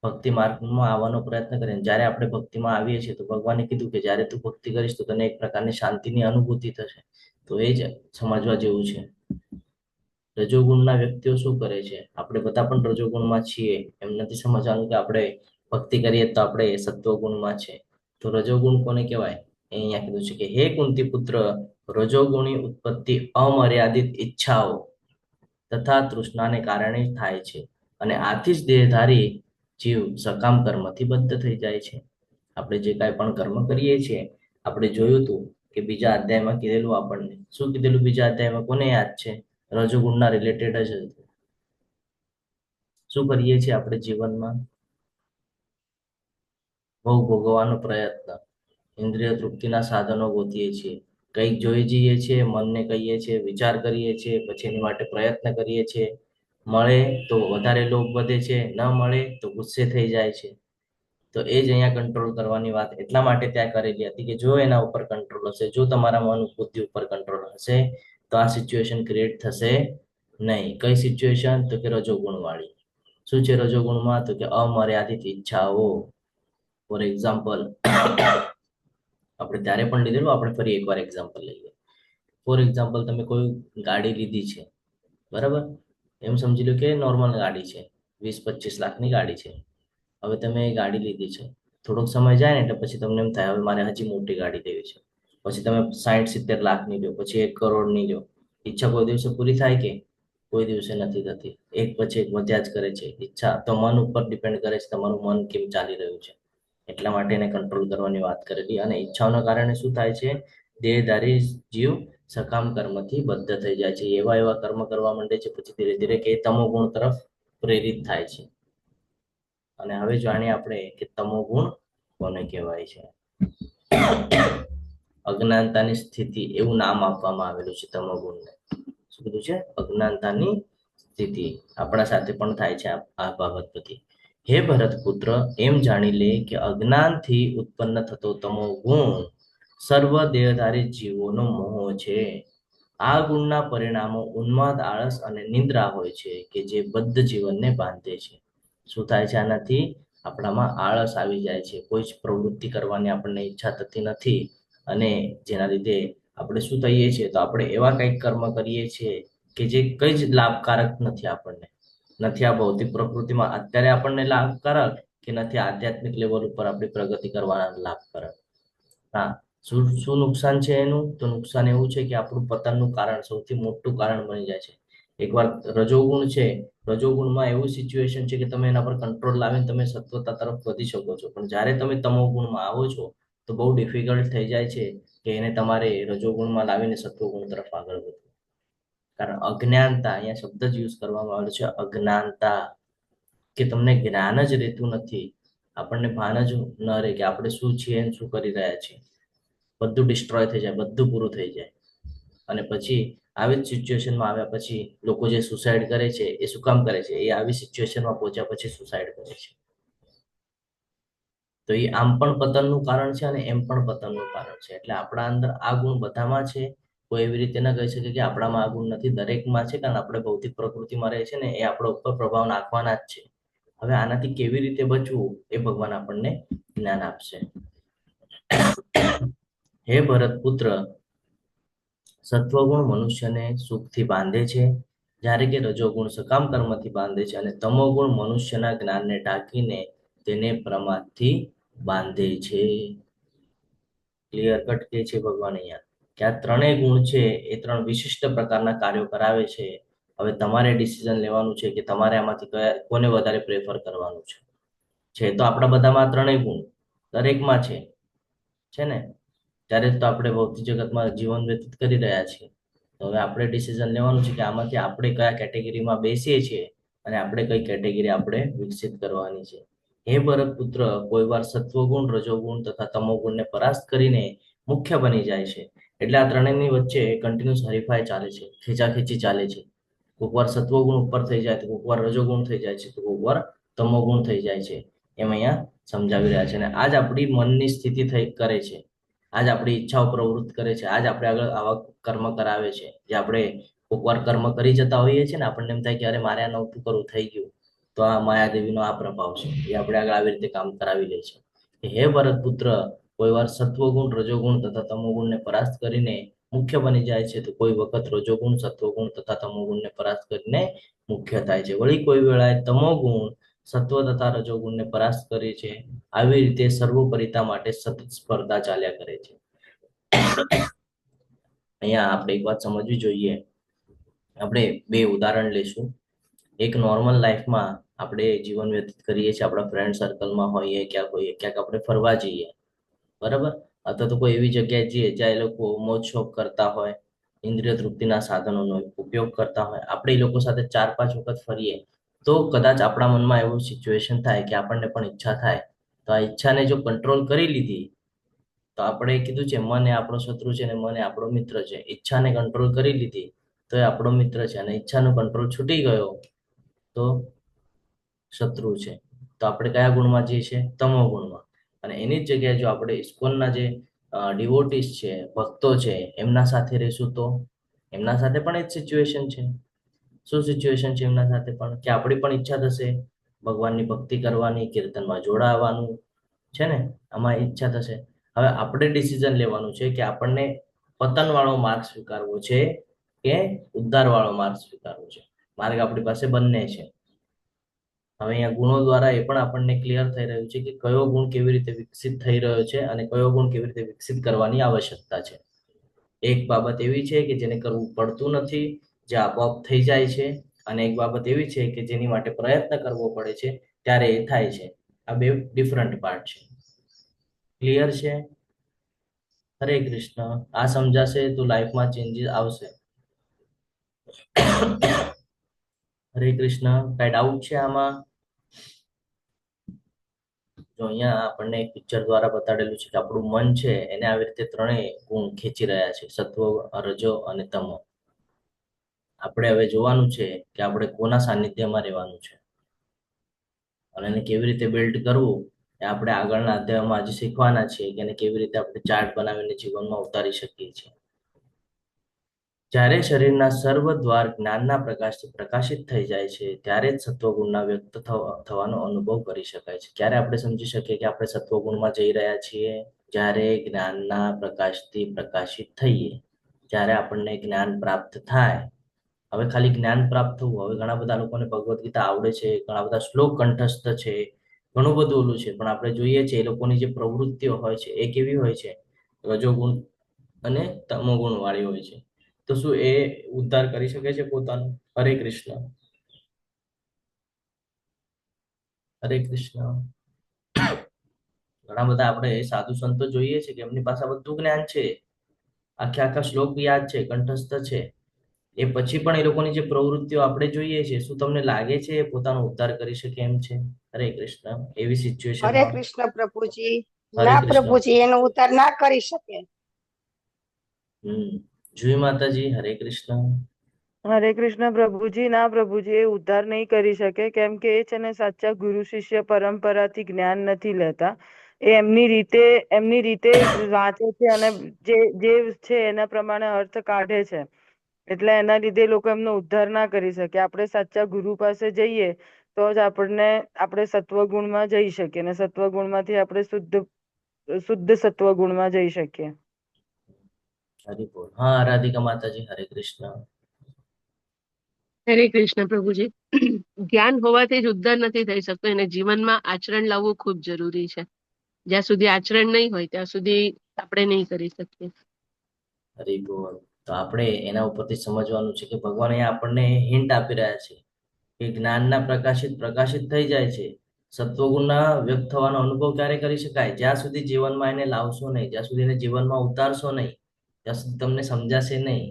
ભક્તિ માર્ગમાં આવવાનો પ્રયત્ન કરીએ. જ્યારે આપણે ભક્તિમાં આવીએ છીએ તો ભગવાને કીધું કે જ્યારે તું ભક્તિ કરીશ તો તને એક પ્રકારની શાંતિની અનુભૂતિ થશે. તો એ જ સમજવા જેવું છે. રજોગુણના વ્યક્તિઓ શું કરે છે? આપણે બધા પણ રજોગુણમાં છીએ. એમ નથી સમજવાનું કે આપણે ભક્તિ કરીએ તો આપણે સત્વગુણમાં છે. તો રજોગુણ કોને કહેવાય? અહીંયા કીધું છે કે હે કુંતી પુત્ર, રજોગુણી ઉત્પત્તિ અમર્યાદિત ઈચ્છાઓ તથા તૃષ્ણાને કારણે થાય છે અને આથી જ દેહધારી જીવ સકામ કર્મથી બદ્ધ થઈ જાય છે. આપણે જે કાંઈ પણ કર્મ કરીએ છીએ, આપણે જોયું હતું કે બીજા અધ્યાયમાં કીધેલું, આપણને શું કીધેલું બીજા અધ્યાયમાં? કોને યાદ છે? રજોગુણના રિલેટેડ જ હતું. શું કરીએ છીએ આપણે જીવનમાં? ભોગ ભોગવવાનો પ્રયત્ન, ઇન્દ્રિય તૃપ્તિના સાધનો ગોતીએ છીએ, કંઈક જોઈ જઈએ છીએ, મનને કહીએ છીએ, વિચાર કરીએ છીએ, પછી એની માટે પ્રયત્ન કરીએ છીએ. મળે તો વધારે લોભ વધે છે, ન મળે તો ગુસ્સે થઈ જાય છે. તો એ જ અહીંયા કંટ્રોલ કરવાની વાત એટલા માટે ત્યાં કરેલી હતી કે જો એના ઉપર કંટ્રોલ હશે, જો તમારા મન બુદ્ધિ ઉપર કંટ્રોલ હશે તો આ સિચ્યુએશન ક્રિએટ થશે નહીં. કઈ સિચ્યુએશન? તો કે રજોગુણ વાળી. શું છે રજોગુણમાં? તો કે અમર્યાદિત ઈચ્છાઓ. ફોર એક્ઝામ્પલ, આપણે ત્યારે પણ લીધેલું, આપણે ફરી એકવાર એક્ઝામ્પલ લઈએ. ફોર એક્ઝામ્પલ, તમે કોઈ ગાડી લીધી છે, બરાબર? એમ સમજી લો કે નોર્મલ ગાડી છે, 20-25 લાખની ગાડી છે. હવે તમે એ ગાડી લીધી છે, થોડોક સમય જાય ને એટલે પછી તમને એમ થાય હવે મારે હજી મોટી ગાડી લેવી છે. પછી તમે 60-70 લાખની લો, પછી 1 કરોડની લો. ઈચ્છા કોઈ દિવસે પૂરી થાય કે? કોઈ દિવસે નથી થતી. એક પછી એક વધ્યા જ કરે છે ઈચ્છા. તો મન ઉપર ડિપેન્ડ કરે છે તમારું મન કેમ ચાલી રહ્યું છે. એટલા માટે એને કંટ્રોલ કરવાની વાત કરેલી. અને ઈચ્છાઓના કારણે શું થાય છે? દેહધારી જીવ સકામ કર્મથી બદ્ધ થઈ જાય છે. એવા કર્મ કરવા માંડે છે, પછી ધીરે ધીરે કે તમો ગુણ તરફ પ્રેરિત થાય છે. અને હવે જાણીએ આપણે કે તમો ગુણ કોને કહેવાય છે. અજ્ઞાનતાની સ્થિતિ એવું નામ આપવામાં આવેલું છે તમો ગુણને. શું કીધું છે? અજ્ઞાનતાની સ્થિતિ આપણા સાથે પણ થાય છે આ બાબત બધી. હે ભરત પુત્ર, એમ જાણી લે કે અજ્ઞાનથી ઉત્પન્ન થતો તમો ગુણ સર્વ દેહધારી જીવોનો મોહ છે. આ ગુણના પરિણામો ઉન્માદ, આળસ અને નિદ્રા હોય છે કે જે બદ્ધ જીવનને બાંધે છે. શું થાય છે આનાથી? આપણામાં આળસ આવી જાય છે, કોઈ જ પ્રવૃત્તિ કરવાની આપણને ઈચ્છા થતી નથી, અને જેના લીધે આપણે શું થઈએ છીએ? તો આપણે એવા કંઈક કર્મ કરીએ છીએ કે જે કઈ જ લાભકારક નથી આપણને, નથી આ ભૌતિક પ્રકૃતિમાં અત્યારે આપણને લાભકારક, કે નથી આધ્યાત્મિક લેવલ ઉપર આપણી પ્રગતિ કરવાના લાભકારક. હા, શું શું નુકસાન છે એનું? તો નુકસાન એવું છે કે આપણું પતનનું કારણ, સૌથી મોટું કારણ બની જાય છે. એકવાર રજોગુણ છે, રજોગુણમાં એવું સિચ્યુએશન છે કે તમે એના પર કંટ્રોલ લાવીને તમે સત્વતા તરફ વધી શકો છો, પણ જ્યારે તમે તમોગુણમાં આવો છો તો બહુ ડિફિકલ્ટ થઈ જાય છે કે એને તમારે રજોગુણમાં લાવીને સત્વગુણ તરફ આગળ વધવું. કારણ અજ્ઞાનતા, અહીંયા શબ્દ જ યુઝ કરવામાં આવેલો છે, અજ્ઞાનતા, કે તમને જ્ઞાન જ રહેતું નથી, આપણને ભાન જ ન રહે કે આપણે શું છીએ અને શું કરી રહ્યા છીએ. બધું ડિસ્ટ્રોય થઈ જાય, બધું પૂરું થઈ જાય. અને પછી આવી જ સિચ્યુએશનમાં આવ્યા પછી લોકો જે સુસાઇડ કરે છે એ શું કામ કરે છે? એ આવી સિચ્યુએશનમાં પહોંચ્યા પછી સુસાઇડ કરે છે. તો એ આમ પણ પતનનું કારણ છે અને એમ પણ પતનનું કારણ છે. એટલે આપણા અંદર આ ગુણ બધામાં છે. કોઈ એવી રીતે ના કહી શકે કે આપણામાં આ ગુણ નથી, દરેકમાં છે, કારણ આપણે ભૌતિક પ્રકૃતિમાં રહે છે ને એ આપણા ઉપર પ્રભાવ નાખવાના જ છે. હવે આનાથી કેવી રીતે બચવું એ ભગવાન આપણને જ્ઞાન આપશે. હે ભરત પુત્ર, સત્વગુણ મનુષ્યને સુખથી બાંધે છે, જ્યારે કે રજોગુણ સકામ કર્મથી બાંધે છે, અને તમોગુણ મનુષ્યના જ્ઞાનને ઢાંકીને તેને પ્રમાદથી બાંધે છે. ક્લિયર કટ કે છે ભગવાન અહીંયા કે આ ત્રણેય ગુણ છે એ ત્રણ વિશિષ્ટ પ્રકારના કાર્યો કરાવે છે. હવે તમારે ડિસિઝન લેવાનું છે કે તમારે આમાંથી કોને વધારે પ્રેફર કરવાનું છે. તો આપણા બધામાં ત્રણેય ગુણ દરેકમાં છે ને? ત્યારે તો આપણે ભૌતિક જગતમાં જીવન વ્યતીત કરી રહ્યા છીએ. તો હવે આપણે ડિસિઝન લેવાનું છે કે આમાંથી આપણે કયા કેટેગરીમાં બેસીએ છીએ અને આપણે કઈ કેટેગરી આપણે વિકસિત કરવાની છે. હે ભરત પુત્ર, કોઈ વાર સત્વગુણ, રજોગુણ તથા તમોગુણને પરાસ્ત કરીને મુખ્ય બની જાય છે. એટલે આ ત્રણેયની વચ્ચે કન્ટિન્યુઅસ હરીફાઈ ચાલે છે, ખેંચાખેંચી ચાલે છે. કોઈક વાર સત્વગુણ ઉપર થઈ જાય તો કોઈક વાર રજોગુણ થઈ જાય છે, તો કોઈક વાર તમોગુણ થઈ જાય છે. એમ અહીંયા સમજાવી રહ્યા છે. અને આજ આપણી મનની સ્થિતિ થઈ કરે છે, આજ આપણી ઈચ્છાઓ પ્રવૃત્ત કરે છે, આજ આપણે આગળ આવા કર્મ કરાવે છે. જે આપણે કોઈક વાર કર્મ કરી જતા હોઈએ છીએ ને, આપણને એમ થાય કે અરે મારે આ નહોતું કરવું, થઈ ગયું, તો આ માયાદેવીનો આ પ્રભાવ છે, એ આપણે આગળ આવી રીતે કામ કરાવી લે છે. હે ભરત પુત્ર, કોઈ વાર સત્વગુણ, રજોગુણ તથા તમોગુણને પરાસ્ત કરીને મુખ્ય બની જાય છે, તો કોઈ વખત રજોગુણ, સત્વગુણ તથા તમોગુણને પરાસ્ત કરીને મુખ્ય થાય છે. વળી કોઈ વેળાએ તમોગુણ સત્વ તથા રજોગુણને પરાસ્ત કરે છે. આવી રીતે સર્વોપરિતા માટે સતત સ્પર્ધા ચાલ્યા કરે છે. અહીંયા આપણે એક વાત સમજવી જોઈએ. આપણે બે ઉદાહરણ લઈશું. એક નોર્મલ લાઈફમાં આપણે જીવન વ્યતીત કરીએ છીએ, આપણા ફ્રેન્ડ સર્કલમાં હોઈએ, ક્યાંક આપણે ફરવા જઈએ, બરાબર, અથવા તો કોઈ એવી જગ્યાએ જઈએ જ્યાં એ લોકો મોજ શોખ કરતા હોય, ઇન્દ્રિય તૃપ્તિના સાધનોનો ઉપયોગ કરતા હોય. આપણે એ લોકો સાથે 4-5 વખત ફરીએ તો કદાચ આપણા મનમાં એવું સિચ્યુએશન થાય કે આપણને પણ ઈચ્છા થાય. તો આ ઈચ્છાને જો કંટ્રોલ કરી લીધી, તો આપણે કીધું છે મન એ આપણો શત્રુ છે અને મન એ આપણો મિત્ર છે. ઈચ્છાને કંટ્રોલ કરી લીધી તો એ આપણો મિત્ર છે, અને ઈચ્છાનો કંટ્રોલ છૂટી ગયો તો શત્રુ છે. તો આપણે કયા ગુણમાં જઈએ છીએ? તમો ગુણમાં. અને એની જ જગ્યાએ જો આપણે ઇસ્કોનના જે ડિવોટીસ છે, ભક્તો છે, એમના સાથે રહીશું તો એમના સાથે પણ એ જ સિચ્યુએશન છે. શું સિચ્યુએશન છે એમના સાથે પણ? કે આપણી પણ ઈચ્છા થશે ભગવાનની ભક્તિ કરવાની, કીર્તનમાં જોડાવાનું, છે ને? આમાં ઈચ્છા થશે. હવે આપણે ડિસિઝન લેવાનું છે કે આપણને પતન વાળો માર્ગ સ્વીકારવો છે કે ઉદ્ધાર વાળો માર્ગ સ્વીકારવો છે. માર્ગ આપણી પાસે બંને છે. હવે અહીંયા ગુણો દ્વારા એ પણ આપણને ક્લિયર થઈ રહ્યું છે કે કયો ગુણ કેવી રીતે વિકસિત થઈ રહ્યો છે અને કયો ગુણ કેવી રીતે વિકસિત કરવાની આવશ્યકતા છે. એક બાબત એવી છે કે જેને કરવું પડતું નથી, જે આપોઆપ થઈ જાય છે, અને એક બાબત એવી છે કે જેની માટે પ્રયત્ન કરવો પડે છે, ત્યારે એ થાય છે. આ બે ડિફરન્ટ પાર્ટ છે. ક્લિયર છે? હરે કૃષ્ણ. આ સમજાશે તો લાઈફમાં ચેન્જીસ આવશે. હરે કૃષ્ણ. કઈ ડાઉટ છે આમાં? જો અહીંયા આપણને એક પિક્ચર દ્વારા બતાડેલું છે કે આપણું મન છે એને આવી રીતે ત્રણેય ગુણ ખેંચી રહ્યા છે, સત્વ, રજો અને તમો. આપણે હવે જોવાનું છે કે આપણે કોના સાનિધ્યમાં રહેવાનું છે અને એને કેવી રીતે બિલ્ડ કરવું એ આપણે આગળના અધ્યાયમાં આજે શીખવાના છીએ કે એને કેવી રીતે આપણે ચાર્ટ બનાવીને જીવનમાં ઉતારી શકીએ છીએ. જ્યારે શરીરના સર્વ દ્વાર જ્ઞાનના પ્રકાશથી પ્રકાશિત થઈ જાય છે ત્યારે જ સત્વગુણના વ્યક્ત થવાનો અનુભવ કરી શકાય છે. ક્યારે આપણે સમજી શકીએ કે આપણે સત્વગુણમાં જઈ રહ્યા છીએ? જ્યારે જ્ઞાનના પ્રકાશથી પ્રકાશિત થઈએ, જ્યારે આપણને જ્ઞાન પ્રાપ્ત થાય. હવે ખાલી જ્ઞાન પ્રાપ્ત થવું, હવે ઘણા બધા લોકોને ભગવદ્ ગીતા આવડે છે, ઘણા બધા શ્લોક કંઠસ્થ છે, ઘણું બધું ઓલું છે, પણ આપણે જોઈએ છે એ લોકોની જે પ્રવૃત્તિઓ હોય છે એ કેવી હોય છે? રજોગુણ અને તમોગુણ વાળી હોય છે. તો શું એ ઉદ્ધાર કરી શકે છે પોતાનો? હરે કૃષ્ણ. હરે કૃષ્ણ. ઘણા બધા આપણે સાધુ સંતો જોઈએ છે કે એમની પાસે બધું જ્ઞાન છે, આખા શ્લોક યાદ છે, કંઠસ્થ છે, એ પછી પણ એ લોકોની જે પ્રવૃત્તિઓ આપણે જોઈએ છે, શું તમને લાગે છે એ પોતાનો ઉદ્ધાર કરી શકે એમ છે? હરે કૃષ્ણ. એવી હરે સિચ્યુએશનમાં કૃષ્ણ પ્રભુજી. હરે ના કૃષ્ણ. પ્રભુજી, એનો ઉતાર ના કરી શકે. જય માતાજી. હરે કૃષ્ણ. હરે કૃષ્ણ પ્રભુજી. ના પ્રભુજી, એ ઉદ્ધાર નહીં કરી શકે, કેમ કે એ છે ને સાચા ગુરુ શિષ્ય પરંપરાથી જ્ઞાન નથી લેતા. એ એમની રીતે વાંચે છે અને જે જે છે એના પ્રમાણે અર્થ કાઢે છે. એટલે એના લીધે લોકો એમનો ઉદ્ધાર ના કરી શકે. આપણે સાચા ગુરુ પાસે જઈએ તો જ આપણે સત્વગુણમાં જઈ શકીએ, અને સત્વગુણમાંથી આપણે શુદ્ધ સત્વગુણમાં જઈ શકીએ. હરિ બોલ. હા, રાધિકા માતાજી. હરે કૃષ્ણ. હરે કૃષ્ણ પ્રભુજી. જ્ઞાન હોવાથી જ ઉદ્ધાર નથી થઈ શકતો, એને જીવનમાં આચરણ લાવવું ખૂબ જરૂરી છે. જ્યાં સુધી આચરણ નહીં હોય ત્યાં સુધી આપણે નહીં કરી શકીએ. હરિ બોલ. તો આપણે એના ઉપરથી સમજવાનું છે કે ભગવાન અહીંયા આપણને હિન્ટ આપી રહ્યા છે કે જ્ઞાનના પ્રકાશિત થઈ જાય છે. સત્વગુણના વ્યક્ત થવાનો અનુભવ ક્યારે કરી શકાય? જ્યાં સુધી જીવનમાં એને લાવશો નહીં, જ્યાં સુધી એને જીવનમાં ઉતારશો નહીં, ત્યાં સુધી તમને સમજાશે નહીં.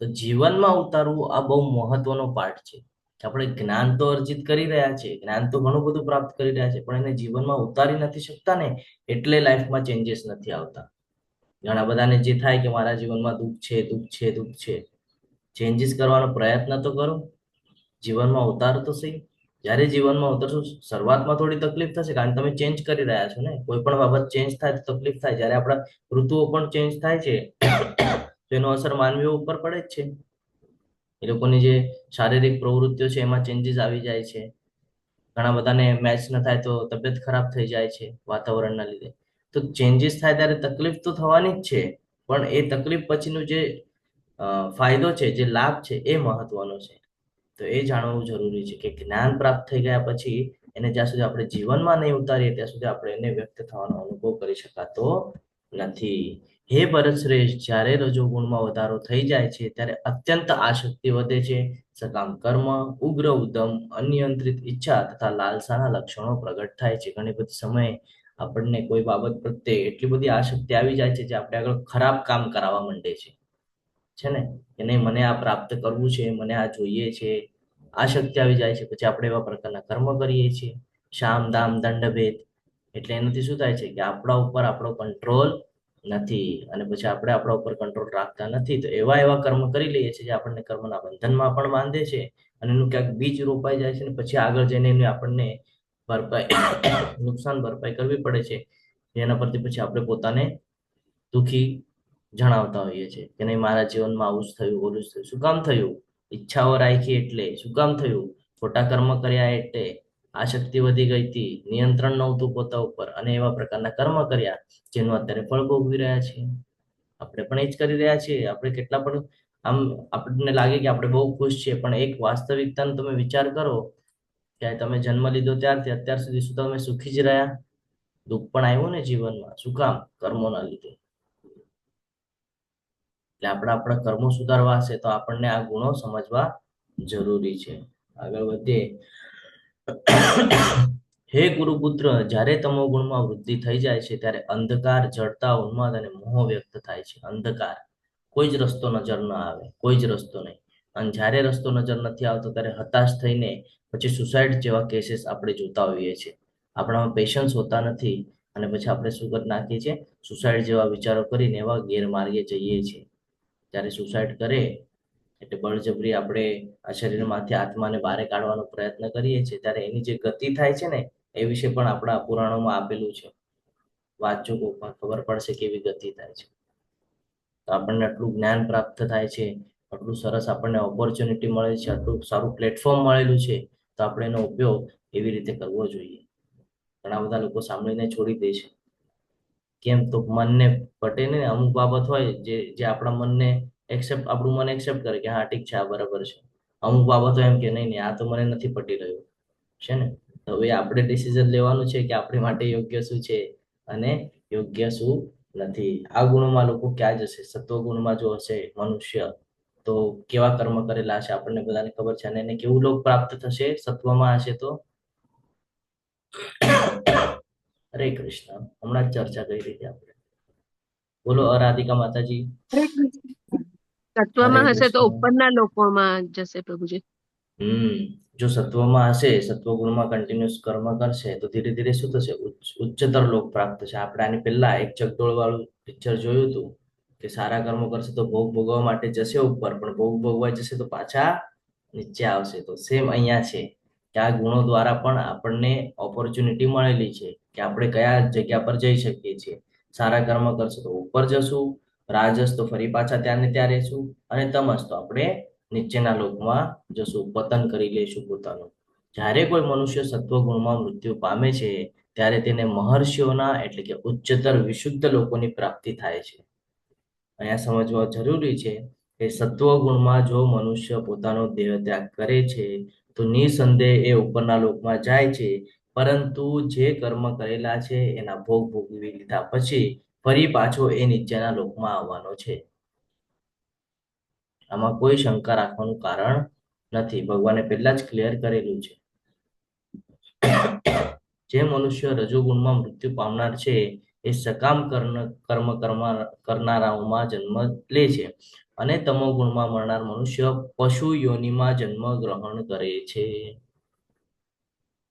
તો જીવનમાં ઉતારવું આ બહુ મહત્વનો પાર્ટ છે. આપણે જ્ઞાન તો અર્જિત કરી રહ્યા છે, જ્ઞાન તો ઘણું બધું પ્રાપ્ત કરી રહ્યા છે, પણ એને જીવનમાં ઉતારી નથી શકતા ને, એટલે લાઈફમાં ચેન્જીસ નથી આવતા. ઘણા બધાને જે થાય કે મારા જીવનમાં દુઃખ છે. ચેન્જીસ કરવાનો પ્રયત્ન તો કરો, જીવનમાં ઉતારો તો સહી. જ્યારે જીવનમાં ઉતરશો, શરૂઆતમાં થોડી તકલીફ થશે, કારણ કે તમે ચેન્જ કરી રહ્યા છો ને. કોઈ પણ બાબત ચેન્જ થાય તો તકલીફ થાય. જ્યારે આપણા ઋતુઓ પણ ચેન્જ થાય છે તો એનો અસર માનવીઓ ઉપર પડે જ છે. એ લોકોની જે શારીરિક પ્રવૃત્તિઓ છે એમાં ચેન્જીસ આવી જાય છે. ઘણા બધાને મેચ ન થાય તો તબિયત ખરાબ થઈ જાય છે વાતાવરણના લીધે. તો ચેન્જીસ થાય ત્યારે તકલીફ તો થવાની જ છે, પણ એ તકલીફ પછીનું જે ફાયદો છે, જે લાભ છે, એ મહત્વનો છે. તો એ જાણવું જરૂરી છે કે જ્ઞાન પ્રાપ્ત થઈ ગયા પછી એને જ્યાં સુધી આપણે જીવનમાં નહીં ઉતારીએ ત્યાં સુધી આપણે એને વ્યક્ત થવાનો અનુભવ કરી શકાતો નથી. હે ભરત શ્રેષ્ઠ, જ્યારે રજોગુણમાં વધારો થઈ જાય છે ત્યારે અત્યંત આસક્તિ વધે છે, સકામ કર્મ, ઉગ્ર ઉદ્યમ, અનિયંત્રિત ઈચ્છા તથા લાલસાના લક્ષણો પ્રગટ થાય છે. ઘણી બધી સમયે આપણને કોઈ બાબત પ્રત્યે એટલી બધી આસક્તિ આવી જાય છે જે આપણે આગળ ખરાબ કામ કરાવવા માંડે છે ને, કે નહીં મને આ પ્રાપ્ત કરવું છે, મને આ જોઈએ છે, આ શક્તિ આવી જાય છે. પછી આપણે એવા પ્રકારના કર્મ કરીએ છીએ, શામ દામ દંડ ભેદ. એટલે એનાથી શું થાય છે કે આપણા ઉપર આપણો કંટ્રોલ નથી, અને પછી આપણે આપણા ઉપર કંટ્રોલ રાખતા નથી. તો એવા કર્મ કરી લઈએ છીએ જે આપણને કર્મના બંધનમાં પણ બાંધે છે, અને એનું ક્યાંક બીજ રોપાઈ જાય છે, ને પછી આગળ જઈને એને આપણને નુકસાન ભરપાઈ કરવી પડે છે, જેના પરથી પછી આપણે પોતાને દુઃખી જણાવતા હોઈએ છીએ કે નહીં મારા જીવનમાં આવું જ થયું, ઓલું જ થયું. શું કામ થયું? ઈચ્છાઓ રાખી એટલે. શું કામ થયું? ખોટા કર્મ કર્યા એટલે. આસક્તિ વધી ગઈ હતી, નિયંત્રણ નહોતું પોતા ઉપર, અને એવા પ્રકારના કર્મ કર્યા જેનું અત્યારે ફળ ભોગવી રહ્યા છીએ. આપણે પણ એ જ કરી રહ્યા છીએ. આપણે કેટલા પણ આમ આપણને લાગે કે આપણે બહુ ખુશ છીએ, પણ એક વાસ્તવિકતાનો તમે વિચાર કરો કે તમે જન્મ લીધો ત્યારથી અત્યાર સુધી શું તમે સુખી જ રહ્યા? દુઃખ પણ આવ્યું ને જીવનમાં. શું કામ? કર્મોના લીધે. એટલે આપણા કર્મો સુધારવા હશે તો આપણને આ ગુણો સમજવા જરૂરી છે. આગળ વધીએ. હે ગુરુપુત્ર, જ્યારે તમો ગુણમાં વૃદ્ધિ થઈ જાય છે ત્યારે અંધકાર, જડતા, ઉન્માદ અને મોહ વ્યક્ત થાય છે. અંધકાર, કોઈ જ રસ્તો નજર ન આવે, કોઈ જ રસ્તો નહીં. અને જ્યારે રસ્તો નજર નથી આવતો ત્યારે હતાશ થઈને પછી સુસાઇડ જેવા કેસીસ આપણે જોતા હોઈએ છીએ. આપણામાં પેશન્સ હોતા નથી, અને પછી આપણે શું કરી નાખીએ છીએ? સુસાઇડ જેવા વિચારો કરીને એવા ગેરમાર્ગે જઈએ છીએ. જ્યારે સુસાઇડ કરે એટલે બળજબરી આપણે આ શરીરમાંથી આત્માને બહાર કાઢવાનો પ્રયત્ન કરીએ છીએ ત્યારે એની જે ગતિ થાય છે ને એ વિશે પણ આપણા પુરાણોમાં આપેલું છે. વાંચો કોકમાં ખબર પડશે કેવી ગતિ થાય છે. તો આપણને આટલું જ્ઞાન પ્રાપ્ત થાય છે, આટલું સરસ આપણને ઓપોર્ચ્યુનિટી મળે છે, આટલું સારું પ્લેટફોર્મ મળેલું છે, તો આપણે એનો ઉપયોગ એવી રીતે કરવો જોઈએ. ઘણા બધા લોકો સાંભળીને છોડી દે છે. કેમ? તો મનને પટે ને અમુક બાબત હોય જે આપણા મનને આપણું મન એક્સેપ્ટ કરે કે હા ઠીક છે આ બરાબર છે. અમુક બાબતો એમ કે નહીં નહીં આ તો મને નથી પટી રહ્યું છે ને. તો હવે આપણે ડિસિઝન લેવાનું છે કે આપણી માટે યોગ્ય શું છે અને યોગ્ય શું નથી. આ ગુણોમાં લોકો ક્યાં જશે? સત્વ ગુણમાં જો હશે મનુષ્ય તો કેવા કર્મ કરેલા હશે આપણને બધાને ખબર છે, અને એને કેવું લોક પ્રાપ્ત થશે સત્વમાં હશે તો. હરે કૃષ્ણ. હમણાં જ ચર્ચા કરી હતી આપણે. બોલો અરાધિકા માતાજી. હરે કૃષ્ણ. તત્વમાં હરે હશે તો કૃષ્ણ. ઉપરના લોકોમાં જશે પ્રભુજી. જો સત્વમાં હશે, સત્વ ગુણમાં કન્ટિન્યુઅસ કર્મ કરશે તો ધીરે ધીરે શું થશે? ઉચ્ચતર લોક પ્રાપ્ત થશે. આપણે આની પહેલા એક ચકડોળ વાળું પિક્ચર જોયું હતું કે સારા કર્મો કરશે તો ભોગ ભોગવવા માટે જશે ઉપર, પણ ભોગ ભોગવા જશે તો પાછા નીચે આવશે. તો સેમ અહીંયા છે કે આ ગુણો દ્વારા પણ આપણને ઓપોર્ચ્યુનિટી મળેલી છે કે આપણે કયા જગ્યા પર જઈ શકીએ છીએ. સારા કર્મ કરશે તો ઉપર જશું, રાજસ તો ફરી પાછા ત્યાં ને ત્યાં રહેશું, અને તમસ તો આપણે નીચેના લોકમાં જશું, પતન કરી લઈશું પોતાનું. જ્યારે કોઈ મનુષ્ય સત્વ ગુણમાં મૃત્યુ પામે છે ત્યારે તેને મહર્ષિઓના એટલે કે ઉચ્ચતર વિશુદ્ધ લોકોની પ્રાપ્તિ થાય છે. અહીંયા સમજવા જરૂરી છે કે સત્વ ગુણમાં જો મનુષ્ય પોતાનો દેહ ત્યાગ કરે છે તો નિસંદેહ એ ઉપરના લોકમાં જાય છે, પરંતુ જે કર્મ કરેલા છે એના ભોગ ભોગવી લીધા પછી ફરી પાછો એ નીચેના લોકમાં આવવાનો છે. આમાં કોઈ શંકા રાખવાનું કારણ નથી. ભગવાને પહેલા જ ક્લિયર કરેલું છે. જે મનુષ્ય રજોગુણમાં મૃત્યુ પામનાર છે એ સકામ કર્મ કરનારાઓમાં જન્મ લે છે, અને તમો ગુણમાં મરનાર મનુષ્ય પશુ યોનિમાં જન્મ ગ્રહણ કરે છે.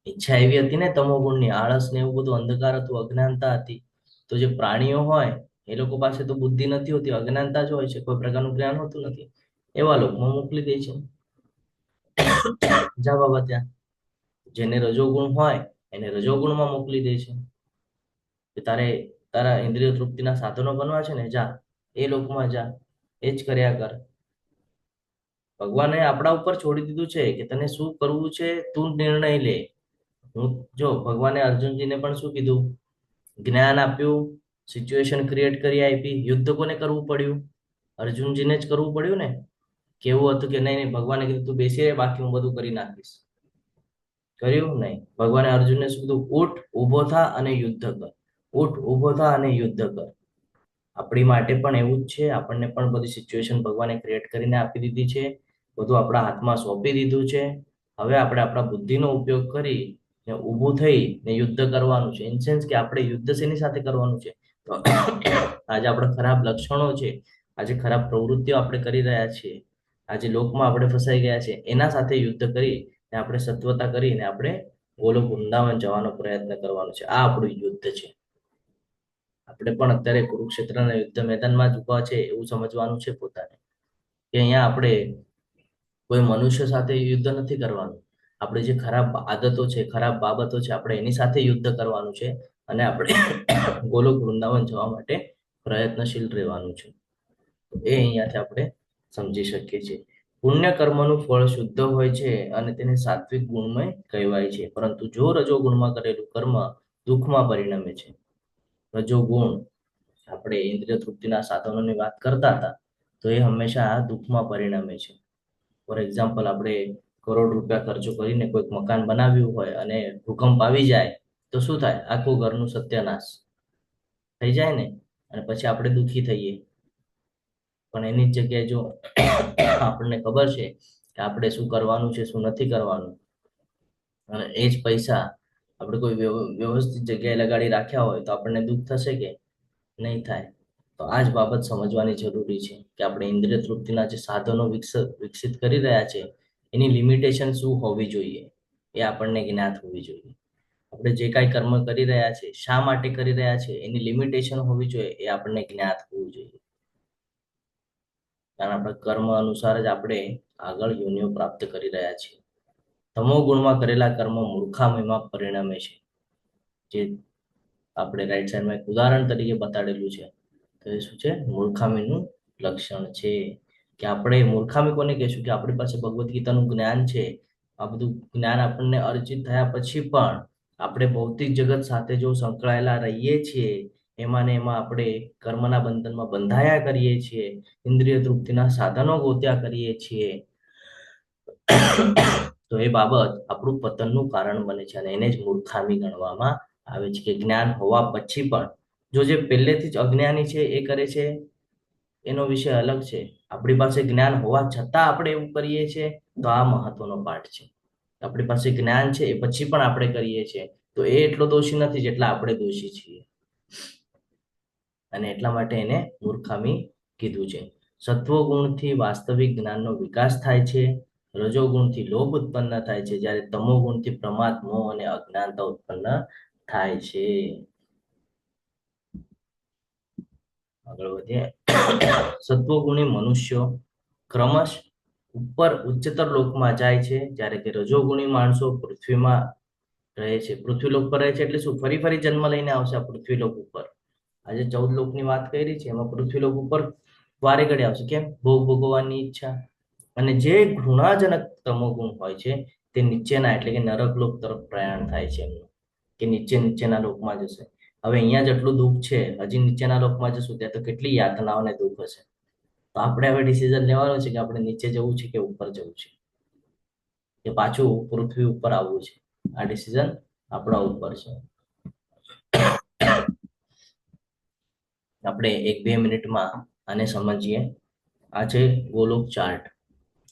ઈચ્છા એવી હતી ને તમો ગુણની, આળસ ને એવું બધું અંધકાર હતું, અજ્ઞાનતા હતી. તો જે પ્રાણીઓ હોય એ લોકો પાસે તો બુદ્ધિ નથી હોતી, અજ્ઞાનતા જ હોય છે, કોઈ પ્રકારનું જ્ઞાન હોતું નથી. એવા લોકમાં મોકલી દે છે. જા બાબા ત્યાં. જેને રજોગુણ હોય એને રજોગુણમાં મોકલી દે છે કે તારા ઇન્દ્રિય તૃપ્તિના સાધનો બનવા છે ને, જા એ લોકમાં જા, એ જ કર્યા કર. ભગવાને આપણા ઉપર છોડી દીધું છે કે તને શું કરવું છે તું નિર્ણય લે. ભગવાને અર્જુનજીને પણ શું કીધું? જ્ઞાન આપ્યું, સિચ્યુએશન ક્રિએટ કરી આપી. યુદ્ધ કોને કરવું પડ્યું? અર્જુનજીને જ કરવું પડ્યું ને. કેવું હતું કે નહીં, ભગવાને કીધું તું બેસી રહે, બાકી હું બધું કરી નાખીશ. કર્યું નહીં. ભગવાને અર્જુનને શું કીધું? ઉઠ, ઊભો થા અને યુદ્ધ કર. ઉઠ, ઊભો થા અને યુદ્ધ કર. આપણી માટે પણ એવું જ છે. આપણને પણ બધી સિચ્યુએશન ભગવાને ક્રિએટ કરીને આપી દીધી છે, બધું આપણા હાથમાં સોંપી દીધું છે. હવે આપણે આપણા બુદ્ધિનો ઉપયોગ કરી ને ઊભું થઈ ને યુદ્ધ કરવાનું છે. ઇન સેન્સ કે આપણે યુદ્ધ શેની સાથે કરવાનું છે? તો આજે આપણા ખરાબ લક્ષણો છે, આજે ખરાબ પ્રવૃત્તિઓ આપણે કરી રહ્યા છીએ, આજે લોકમાં આપણે ફસાઈ ગયા છે, એના સાથે યુદ્ધ કરી ને આપણે સત્વતા કરીને આપણે ગોલોક વૃંદાવન જવાનો પ્રયત્ન કરવાનો છે. આ આપણું યુદ્ધ છે. આપણે પણ અત્યારે કુરુક્ષેત્રના યુદ્ધ મેદાનમાં જ ઉભા છે એવું સમજવાનું છે પોતાને, કે અહીંયા આપણે કોઈ મનુષ્ય સાથે યુદ્ધ નથી કરવાનું. આપણે જે ખરાબ આદતો છે, ખરાબ બાબતો છે, આપણે એની સાથે યુદ્ધ કરવાનું છે, અને આપણે ગોલોક વૃંદાવન જવા માટે પ્રયત્નશીલ રહેવાનું છે. એ અહીંયાથી આપણે સમજી શકીએ છીએ. પુણ્ય કર્મનું ફળ શુદ્ધ હોય છે અને તેને સાત્વિક ગુણમય કહેવાય છે, પરંતુ જો રજોગુણમાં કરેલું કર્મ દુઃખમાં પરિણમે છે. રજોગુણ, આપણે ઇન્દ્રિય તૃપ્તિના સાધનોની વાત કરતા હતા, તો એ હંમેશા દુઃખમાં પરિણમે છે. ફોર એક્ઝામ્પલ, આપણે કરોડ રૂપિયા ખર્ચો કરીને કોઈક મકાન બનાવ્યું હોય અને ભૂકંપ આવી જાય તો શું થાય? આખું ઘરનું સત્યાનાશ થઈ જાય ને, અને પછી આપણે દુઃખી થઈએ. પણ એની જ જગ્યાએ જો આપણને ખબર છે કે આપણે શું કરવાનું છે, શું નથી કરવાનું, અને એ જ પૈસા આપણે કોઈ વ્યવસ્થિત જગ્યાએ લગાડી રાખ્યા હોય તો આપણને દુઃખ થશે કે નહીં થાય? તો આ જ બાબત સમજવાની જરૂરી છે કે આપણે ઇન્દ્રિય તૃપ્તિના જે સાધનો વિકસિત કરી રહ્યા છે એની લિમિટેશન શું હોવી જોઈએ એ આપણને જ્ઞાત હોવી જોઈએ. આપણે જે કાંઈ કર્મ કરી રહ્યા છે, શા માટે કરી રહ્યા છે, એની લિમિટેશન હોવી જોઈએ, એ આપણને જ્ઞાત હોવું જોઈએ. કારણ આપણા કર્મ અનુસાર જ આપણે આગળ યોનિઓ પ્રાપ્ત કરી રહ્યા છીએ. તમો ગુણમાં કરેલા કર્મ મૂર્ખામીમાં પરિણમે છે. જે આપણે રાઈટ સાઈડમાં એક ઉદાહરણ તરીકે બતાડેલું છે, તો એ શું છે? મૂર્ખામીનું લક્ષણ છે. કે આપણે મૂર્ખામી કોને કહેશું? કે આપણી પાસે ભગવદ્ ગીતાનું જ્ઞાન છે, આ બધું જ્ઞાન આપણને અર્જિત થયા પછી પણ આપણે ભૌતિક જગત સાથે જો સંકળાયેલા રહીએ છીએ, એમાં ને એમાં આપણે કર્મના બંધનમાં બંધાયા કરીએ છીએ, ઇન્દ્રિય તૃપ્તિના સાધનો ગોત્યા કરીએ છીએ, તો એ બાબત આપણું પતનનું કારણ બને છે અને એને જ મૂર્ખામી ગણવામાં આવે છે. કે જ્ઞાન હોવા પછી પણ જો જે પહેલેથી જ અજ્ઞાની છે એ કરે છે, એનો વિષય અલગ છે. આપણી પાસે જ્ઞાન હોવા છતાં આપણે એવું કરીએ છીએ, તો આ મહત્વનો પાઠ છે. આપણી પાસે જ્ઞાન છે એ પછી પણ આપણે કરીએ છીએ, તો એ એટલો દોષી નથી જેટલા આપણે દોષી છીએ, અને એટલા માટે એને મૂર્ખામી કીધું છે. સત્વગુણથી વાસ્તવિક જ્ઞાનનો વિકાસ થાય છે. રજોગુણથી લોભ ઉત્પન્ન થાય છે, જ્યારે તમોગુણથી પ્રમાદ, મોહ અને અજ્ઞાનતા ઉત્પન્ન થાય છે. આગળ વધીએ. સત્વગુણી મનુષ્યો ક્રમશ ઉપર ઉચ્ચતર લોકમાં જાય છે, જ્યારે કે રજોગુણી માણસો પૃથ્વીમાં રહે છે. પૃથ્વીલોક પર રહે છે એટલે શું? ફરી ફરી જન્મ લઈને આવશે આ પૃથ્વીલોક ઉપર. આજે 14 લોકની વાત કરી છે, એમાં પૃથ્વીલોક ઉપર વારે ઘડી આવશે. કેમ? ભોગ ભોગવવાની ઈચ્છા. અને જે ઘૃણાજનક તમોગુણ હોય છે, તે નીચેના એટલે કે નરક લોક તરફ પ્રયાણ થાય છે એમનું, કે નીચેના લોકમાં જશે. હવે અહીંયા જેટલું દુઃખ છે, હજી નીચેના લોકમાં જશું ત્યાં તો કેટલી યાતનાઓ અને દુઃખ હશે. તો આપણે હવે ડિસિઝન લેવાનું છે કે આપણે નીચે જવું છે કે ઉપર જવું છે, કે પાછું પૃથ્વી ઉપર આવવું છે. આ ડિસિઝન આપણા ઉપર છે. આપણે 1-2 મિનિટમાં આને સમજીએ. આ છે ગોલોક ચાર્ટ,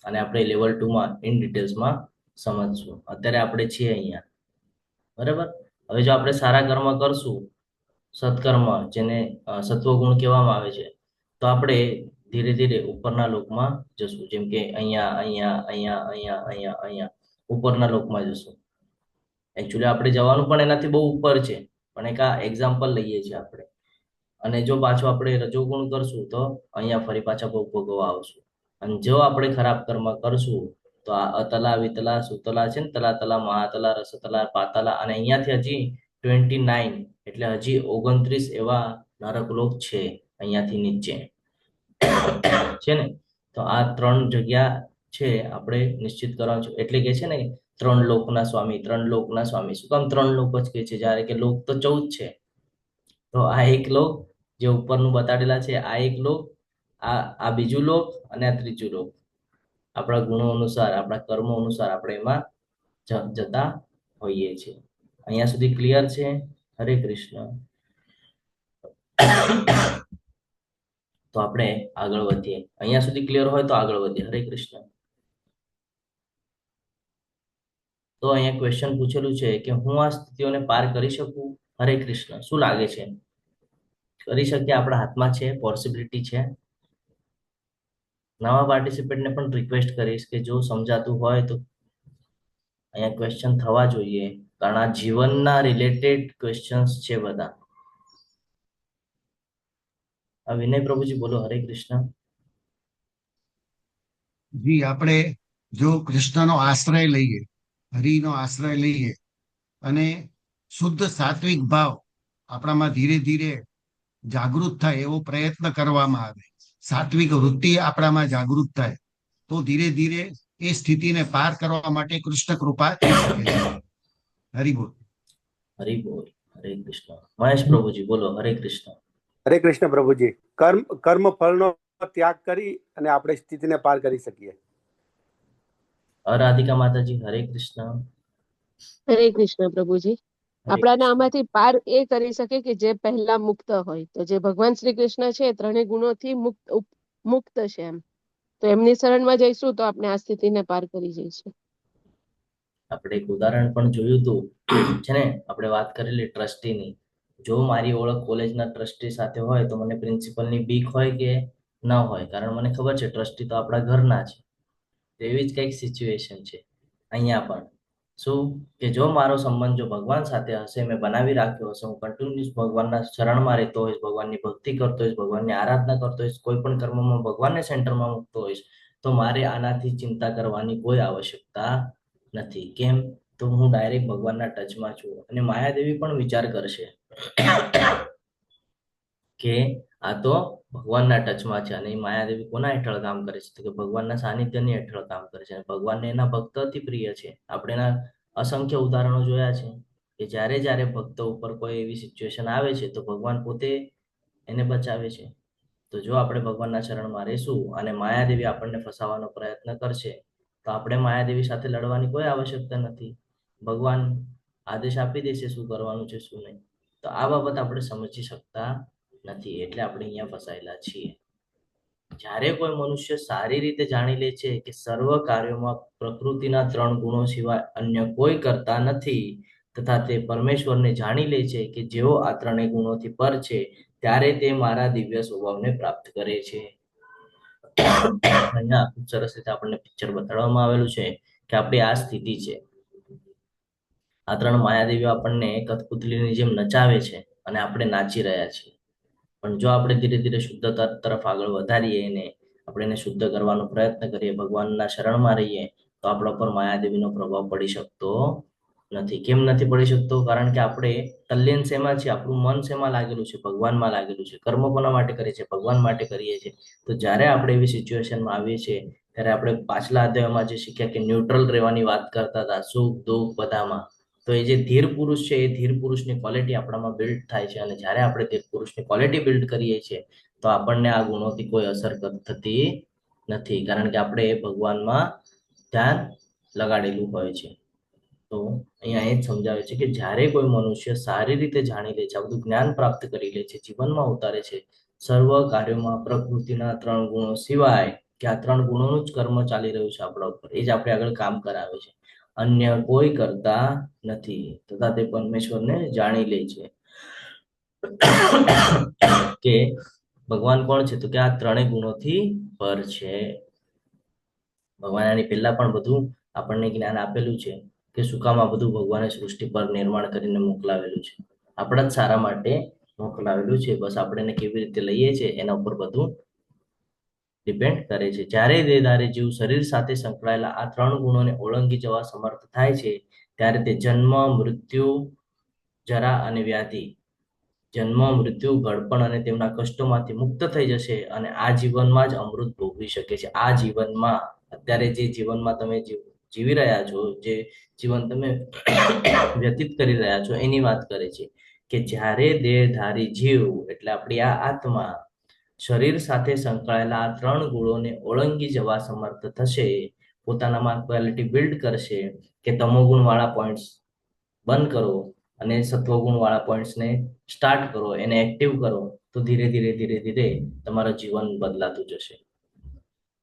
અને આપણે લેવલ 2 માં ઇન ડિટેલ્સમાં સમજશું. અત્યારે આપણે છીએ અહીંયા, બરાબર. હવે જો આપણે સારા કર્મ કરશું, સત્કર્મ, જેને સત્વગુણ કહેવામાં આવે છે, તો આપણે ધીરે ધીરે ઉપરના લોકમાં જશું. જેમ કે અહીંયા અહીંયા અહીંયા અહીંયા અહીંયા અહીંયા ઉપરના લોકમાં જશું. એકચ્યુઅલી આપણે જવાનું પણ એનાથી બહુ ઉપર છે, પણ એક આ એક્ઝામ્પલ લઈએ છીએ આપણે. અને જો પાછું આપણે રજોગુણ કરશું તો અહીંયા ફરી પાછા ભોગ ભોગવવા આવશું. અને જો આપણે ખરાબ કર્મ કરશું તો આ અતલા, વિતલા, સુતલા છે ને, તલા તલા, મહાતલા, રસતલા, પાતલા, અને અહીંયાથી હજી 29 એટલે હજી 29 એવા નરકલોક છે અહીંયાથી નીચે છે ને. તો આ 3 જગ્યા છે આપણે નિશ્ચિત કરવાનું છે. એટલે કે છે ને 3 લોકના સ્વામી, 3 લોકના સ્વામી. શું કામ 3 લોક જ કે છે? જ્યારે કે લોક તો 14 છે. તો આ એક લોક જે ઉપરનું બતાડેલા છે, આ એક લોક, આ બીજું લોક, અને આ ત્રીજું લોક. આપણા ગુણો અનુસાર, આપણા કર્મો અનુસાર આપણે એમાં જતા હોઈએ છીએ. અહીંયા સુધી ક્લિયર છે? હરે કૃષ્ણ. તો આપણે આગળ વધીએ. અહીંયા સુધી ક્લિયર હોય તો આગળ વધીએ. હરે કૃષ્ણ. તો અહીંયા ક્વેશ્ચન પૂછેલું છે કે હું આ સ્થિતિઓને પાર કરી શકું? હરે કૃષ્ણ. શું લાગે છે? કરી શકીએ? આપણા હાથમાં છે, પોસિબિલિટી છે. નવા પાર્ટિસિપેન્ટને પણ રિક્વેસ્ટ કરીશ કે જો સમજાતું હોય તો અહીંયા ક્વેશ્ચન થવા જોઈએ, કારણ આ જીવનના રિલેટેડ ક્વેશ્ચન્સ છે બધા. વિનય પ્રભુજી બોલો. હરે કૃષ્ણ. જી, આપણે જો કૃષ્ણનો આશ્રય લઈએ, હરિનો આશ્રય લઈએ, અને શુદ્ધ સાત્વિક ભાવ આપણામાં ધીરે ધીરે જાગૃત થાય એવો પ્રયત્ન કરવામાં આવે, સાત્વિક વૃત્તિ આપણામાં જાગૃત થાય, તો ધીરે ધીરે એ સ્થિતિને પાર કરવા માટે કૃષ્ણ કૃપા થઈ શકે છે. હરિ બોલ. હરિ બોલ. હરે કૃષ્ણ. મહેશ પ્રભુજી બોલો. હરે કૃષ્ણ. હરે કૃષ્ણ પ્રભુજી. કર્મ ફળનો ત્યાગ કરી અને આપણે સ્થિતિને પાર કરી શકીએ. રાધિકા માતાજી. હરે કૃષ્ણ. હરે કૃષ્ણ પ્રભુજી. આપણાને આમાંથી પાર એ કરી શકે કે જે પહેલા મુક્ત હોય. તો જે ભગવાન શ્રી કૃષ્ણ છે, 3 ગુણોથી મુક્ત છે એમ. તો એમની શરણમાં જઈશું તો આપણે આ સ્થિતિને પાર કરી જઈશું. આપણે એક ઉદાહરણ પણ જોયું હતું છે ને, આપણે વાત કરેલી ટ્રસ્ટીની. જો મારી ઓળખ કોલેજના ટ્રસ્ટી સાથે હોય તો મને પ્રિન્સિપલની બીક હોય કે ન હોય? કારણ મને ખબર છે ટ્રસ્ટી તો આપણા ઘરના છે. એવી જ કંઈક સિચ્યુએશન છે અહીંયા પણ. શું કે જો મારો સંબંધ જો ભગવાન સાથે હશે, મેં બનાવી રાખ્યો હશે, હું કન્ટિન્યુઅસ ભગવાનના શરણમાં રહેતો હોઈશ, ભગવાનની ભક્તિ કરતો હોઈશ, ભગવાનની આરાધના કરતો હોઈશ, કોઈ પણ કર્મમાં ભગવાનને સેન્ટરમાં મૂકતો હોઈશ, તો મારે આનાથી ચિંતા કરવાની કોઈ આવશ્યકતા નથી. કેમ? તો હું ડાયરેક્ટ ભગવાનના ટચમાં છું. અને માયાદેવી પણ વિચાર કરશે કે આ તો ભગવાનના ટચમાં છે. અને માયાદેવી કોના હેઠળ કામ કરે છે? તો કે ભગવાનના સાનિધ્યની હેઠળ કામ કરે છે. અને ભગવાનને એના ભક્ત અતિ પ્રિય છે. આપણે એના અસંખ્ય ઉદાહરણો જોયા છે કે જ્યારે જ્યારે ભક્તો ઉપર કોઈ એવી સિચ્યુએશન આવે છે તો ભગવાન પોતે એને બચાવે છે. તો જો આપણે ભગવાનના શરણમાં રહેશું અને માયાદેવી આપણને ફસાવવાનો પ્રયત્ન કરશે, તો આપણે માયાદેવી સાથે લડવાની કોઈ આવશ્યકતા નથી. ભગવાન આદેશ આપી દેશે શું કરવાનું છે શું નહીં. તો આ બાબત આપણે સમજી શકતા નથી, એટલે આપણે અહીંયા ફસાયેલા છીએ. જ્યારે કોઈ મનુષ્ય સારી રીતે જાણી લે છે કે સર્વ કાર્યોમાં પ્રકૃતિના 3 ગુણો સિવાય અન્ય કોઈ કરતા નથી, તથા તે પરમેશ્વરને જાણી લે છે કે જેઓ આ 3 ગુણોથી પર છે, ત્યારે તે મારા દિવ્ય સ્વભાવને પ્રાપ્ત કરે છે. અહીંયા ખૂબ સરસ રીતે આપણને પિક્ચર બતાડવામાં આવેલું છે કે આપણી આ સ્થિતિ છે. આ 3 માયાદેવીઓ આપણને કઠપુતલીની જેમ નચાવે છે અને આપણે નાચી રહ્યા છીએ. પણ જો આપણે ધીરે ધીરે શુદ્ધતા તરફ આગળ વધારીએ એને આપણે એને શુદ્ધ કરવાનો પ્રયત્ન કરીએ, ભગવાનના શરણમાં રહીએ, તો આપણા પર માયાદેવીનો પ્રભાવ પડી શકતો નથી. કેમ નથી પડી શકતો? કારણ કે આપણે તલ્લીન શેમાં છીએ? આપણું મન શેમાં લાગેલું છે? ભગવાનમાં લાગેલું છે. કર્મ કોના માટે કરીએ છીએ? ભગવાન માટે કરીએ છીએ. તો જ્યારે આપણે એવી સિચ્યુએશનમાં આવીએ છીએ ત્યારે આપણે પાછલા અધ્યાયમાં જે શીખ્યા કે ન્યુટ્રલ રહેવાની વાત કરતા હતા, સુખ દુઃખ બધામાં, તો એ જે ધીર પુરુષ છે એ ધીર પુરુષની ક્વોલિટી આપણામાં બિલ્ડ થાય છે. અને જ્યારે આપણે ધીર પુરુષની ક્વોલિટી બિલ્ડ કરીએ છીએ તો આપણને આ ગુણોથી કોઈ અસર થતી નથી, કારણ કે આપણે ભગવાનમાં ધ્યાન લગાડેલું હોય છે. તો અહીંયા એ જ સમજાવે છે કે જ્યારે કોઈ મનુષ્ય સારી રીતે જાણી લે છે, આ બધું જ્ઞાન પ્રાપ્ત કરી લે છે, જીવનમાં ઉતારે છે, સર્વ કાર્યોમાં પ્રકૃતિના 3 ગુણો સિવાય, કે આ 3 ગુણોનું જ કર્મ ચાલી રહ્યું છે આપણા ઉપર, એ જ આપણે આગળ કામ કરાવે છે, અન્ય કોઈ કરતા નથી, તથા તે પરમેશ્વરને જાણી લે છે. કે ભગવાન કોણ છે? તો કે આ 3 ગુણોથી પર છે. ભગવાન આની પહેલા પણ બધું આપણને જ્ઞાન આપેલું છે કે શું કામ આ બધું ભગવાને સૃષ્ટિ પર નિર્માણ કરીને મોકલાવેલું છે, આપણા જ સારા માટે મોકલાવેલું છે. બસ આપણે એને કેવી રીતે લઈએ છીએ એના ઉપર બધું ડિપેન્ડ કરે છે. જ્યારે દેહધારી જીવ શરીર સાથે સંકળાયેલા આ 3 ગુણોને ઓળંગી જવા સમર્થ થાય છે, ત્યારે તે જન્મ, મૃત્યુ, જરા અને વ્યાધિ, જન્મ, મૃત્યુ, ગળપણ અને તેમના કષ્ટોમાંથી મુક્ત થઈ જશે અને આ જીવનમાં જ અમૃત ભોગવી શકે છે. આ જીવનમાં, અત્યારે જે જીવનમાં તમે જીવી રહ્યા છો, જે જીવન તમે વ્યતીત કરી રહ્યા છો, એની વાત કરે છે કે જ્યારે દેહધારી જીવ એટલે આપણી આ આત્મા શરીર સાથે સંકળાયેલા આ 3 ગુણોને ઓળંગી જવા સમર્થ થશે, પોતાનામાં ક્વોલિટી બિલ્ડ કરશે કે તમોગુણ વાળા પોઈન્ટ્સ બંધ કરો અને સત્વગુણ વાળા પોઈન્ટ્સને સ્ટાર્ટ કરો, એને એક્ટિવ કરો, તો ધીરે ધીરે ધીરે ધીરે તમારું જીવન બદલાતું જશે.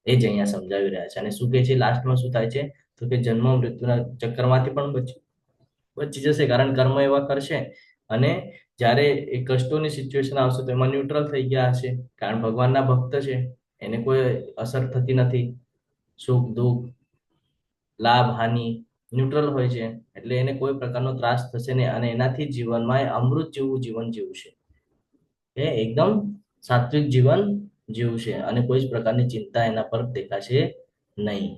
એ જ અહીંયા સમજાવી રહ્યા છે. અને શું કહે છે લાસ્ટમાં? શું થાય છે? તો કે જન્મ મૃત્યુના ચક્કરમાંથી પણ બચી જશે, કારણ કર્મ એવા કરશે. અને જ્યારે એ કષ્ટોની સિચ્યુએશન આવશે તો એમાં ન્યુટ્રલ થઈ ગયા હશે, કારણ ભગવાનના ભક્ત છે, એને કોઈ અસર થતી નથી. સુખ દુઃખ, લાભ હાનિ ન્યુટ્રલ હોય છે, એટલે એને કોઈ પ્રકારનો ત્રાસ થશે નહીં અને એનાથી જીવનમાં અમૃત જેવું જીવન જીવશે, એ એકદમ સાત્વિક જીવન જીવશે અને કોઈ જ પ્રકારની ચિંતા એના પર દેખાશે નહીં.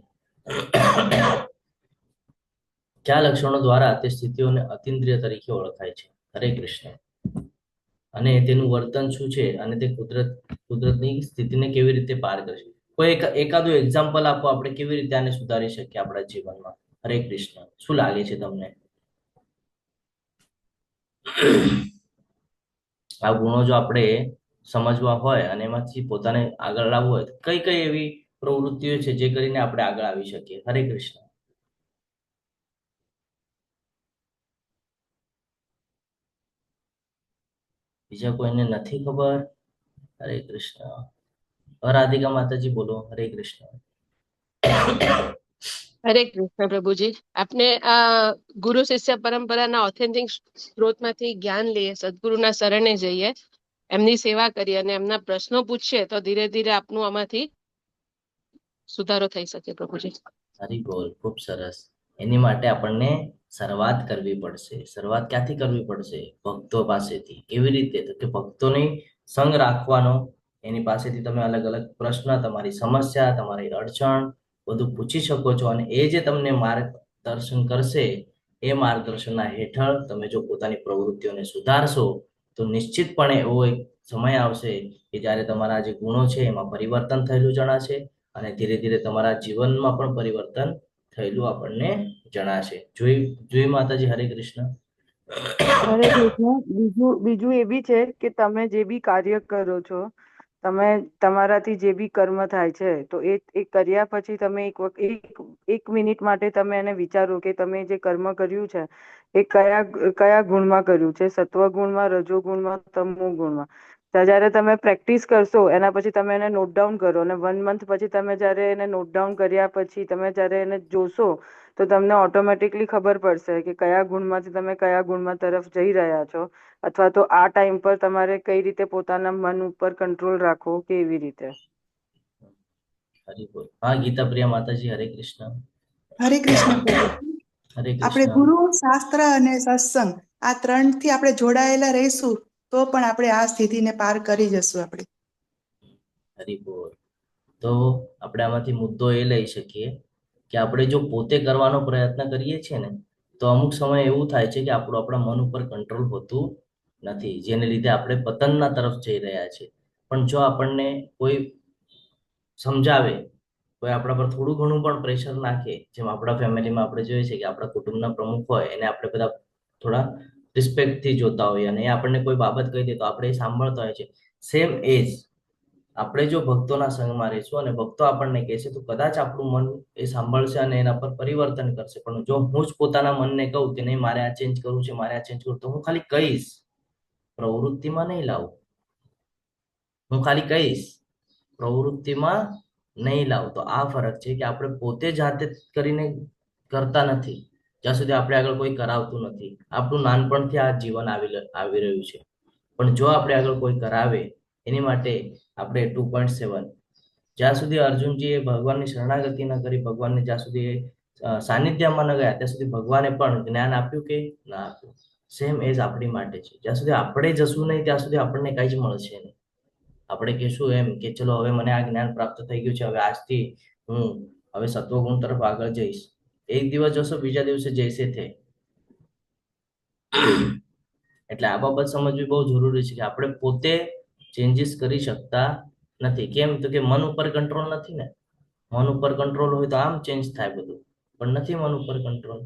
કયા લક્ષણો દ્વારા તે સ્થિતિઓને અતિન્દ્રિય તરીકે ઓળખાય છે? હરે કૃષ્ણ. અને તેનું વર્તન શું છે અને તે કુદરતની સ્થિતિને કેવી રીતે પાર કરશે? કોઈ એકાદું એક્ઝામ્પલ આપો, આપણે કેવી રીતે આને સુધારી શકીએ આપણા જીવનમાં. હરે કૃષ્ણ. શું લાગે છે તમને? આ ગુણો જો આપણે સમજવા હોય અને એમાંથી પોતાને આગળ લાવવું હોય, કઈ કઈ એવી પ્રવૃત્તિઓ છે જે કરીને આપણે આગળ આવી શકીએ? હરે કૃષ્ણ. બીજા કોઈને નથી ખબર? હરે કૃષ્ણ. રાધિકા માતાજી બોલો. હરે કૃષ્ણ. હરે કૃષ્ણ પ્રભુજી. આપને આ ગુરુ શિષ્ય પરંપરાના ઓથેન્ટિક સ્ત્રોતમાંથી જ્ઞાન લઈએ, સદગુરુના શરણે જઈએ, એમની સેવા કરીએ અને એમના પ્રશ્નો પૂછીએ તો ધીરે ધીરે આપનું આમાંથી સુધારો થઈ શકે પ્રભુજી. હરી બોલ. ખૂબ સરસ. એની માટે આપણને શરૂઆત કરવી પડશે. શરૂઆત ક્યાંથી કરવી પડશે? ભક્તો પાસેથી. કેવી રીતે? તો કે ભક્તોની સંગ રાખવાનો, એની પાસેથી તમે અલગ અલગ પ્રશ્ન, તમારી સમસ્યા, તમારી અડચણ બધું પૂછી શકો છો, અને એ જે તમને માર્ગદર્શન કરશે, એ માર્ગદર્શનના હેઠળ તમે જો પોતાની પ્રવૃત્તિઓને સુધારશો તો નિશ્ચિતપણે એવો એક સમય આવશે કે જ્યારે તમારા જે ગુણો છે એમાં પરિવર્તન થયેલું જણાશે, અને ધીરે ધીરે તમારા જીવનમાં પણ પરિવર્તન થયેલું આપણને જણાશે. જોઈ માતાજી. હરે કૃષ્ણ. હરે કૃષ્ણ. બીજું એ બી છે કે તમે જે બી કાર્ય કરો છો, તમે તમારાથી જે બી કર્મ થાય છે, તો એ કર્યા પછી તમે એક મિનિટ માટે તમે એને વિચારો કે તમે જે કર્મ કર્યું છે એ કયા ગુણમાં કર્યું છે, સત્વ ગુણમાં, રજો ગુણમાં, તમો ગુણમાં. તો જ્યારે તમે પ્રેક્ટિસ કરશો એના પછી તમે એને નોટ ડાઉન કરો, અને 1 મંથ પછી તમે જ્યારે એને નોટ ડાઉન કર્યા પછી તમે જ્યારે એને જોશો તો તમને ઓટોમેટિકલી ખબર પડશે કે કયા ગુણમાંથી તમે કયા ગુણમાં તરફ જઈ રહ્યા છો, અથવા તો આ ટાઈમ પર તમારે કઈ રીતે પોતાના મન ઉપર કંટ્રોલ રાખવો કે એવી રીતે. હરી બોલ. હા, ગીતા પ્રિયા માતાજી. હરે કૃષ્ણ. હરે કૃષ્ણ પ્રભુ. હરે આપણે કૃષ્ણ. ગુરુ, શાસ્ત્ર અને સત્સંગ આ 3થી આપણે જોડાયેલા રહીશું તો પણ આપણે આ સ્થિતિને પાર કરી જશું આપણે. હરી બોલ. તો આપણે આમાંથી મુદ્દો એ લઈ શકીએ કે આપણે જો પોતે કરવાનો પ્રયત્ન કરીએ છીએ ને, તો અમુક સમય એવું થાય છે કે આપણું આપણા મન ઉપર કંટ્રોલ હોતું નથી, જેને લીધે આપણે પતનના તરફ જઈ રહ્યા છીએ. પણ જો આપણને કોઈ સમજાવે, કોઈ આપણા પર થોડું ઘણું પણ પ્રેશર નાખે, જેમ આપણા ફેમિલીમાં આપણે જોઈએ છે કે આપણા કુટુંબના પ્રમુખ હોય એને આપણે બધા થોડા રિસ્પેક્ટથી જોતા હોઈએ, અને એ આપણને કોઈ બાબત કહી દે તો આપણે એ સાંભળતા હોય છે. સેમ એજ આપણે જો ભક્તોના સંગમાં રહીશું અને ભક્તો આપણને કહેશે તો કદાચ આપણું મન એ સાંભળશે અને એના પર પરિવર્તન કરશે. પણ જો હું જ પોતાના મનને કહું કે નહીં, મારે આ ચેન્જ કરવું છે, મારે આ ચેન્જ કરવું, તો હું ખાલી કહીશ, પ્રવૃત્તિમાં નહીં લાવું. હું ખાલી કહીશ, પ્રવૃત્તિમાં નહીં લાવું. તો આ ફરક છે કે આપણે પોતે જાતે કરીને કરતા નથી, જ્યાં સુધી આપણે આગળ કોઈ કરાવતું નથી. આપણું નાનપણથી આ જીવન આવી રહ્યું છે. પણ જો આપણે આગળ કોઈ કરાવે, એની માટે આપણે 2.7, જ્યાં સુધી અર્જુનજીએ ભગવાનની શરણાગતિ ન કરી, ભગવાનને જ્યાં સુધી સાનિધ્યમાં ન ગયા, ત્યાં સુધી ભગવાને પણ જ્ઞાન આપ્યું કે ના આપ્યું. સેમ એજ આપણી માટે છે. જ્યાં સુધી આપણે જશું નહીં ત્યાં સુધી આપણને કઈ જ મળશે નહીં. આપણે કહેશું એમ કે ચલો હવે મને આ જ્ઞાન પ્રાપ્ત થઈ ગયું છે, હવે આજથી હું હવે સત્વગુણ તરફ આગળ જઈશ. એક દિવસ જશો, બીજા દિવસે જઈશે તે. એટલે આ બાબત સમજવી બહુ જરૂરી છે કે આપણે પોતે ચેન્જીસ કરી શકતા નથી. કેમ? તો કે મન ઉપર કંટ્રોલ નથી ને. મન ઉપર કંટ્રોલ હોય તો આમ ચેન્જ થાય બધું, પણ નથી મન ઉપર કંટ્રોલ.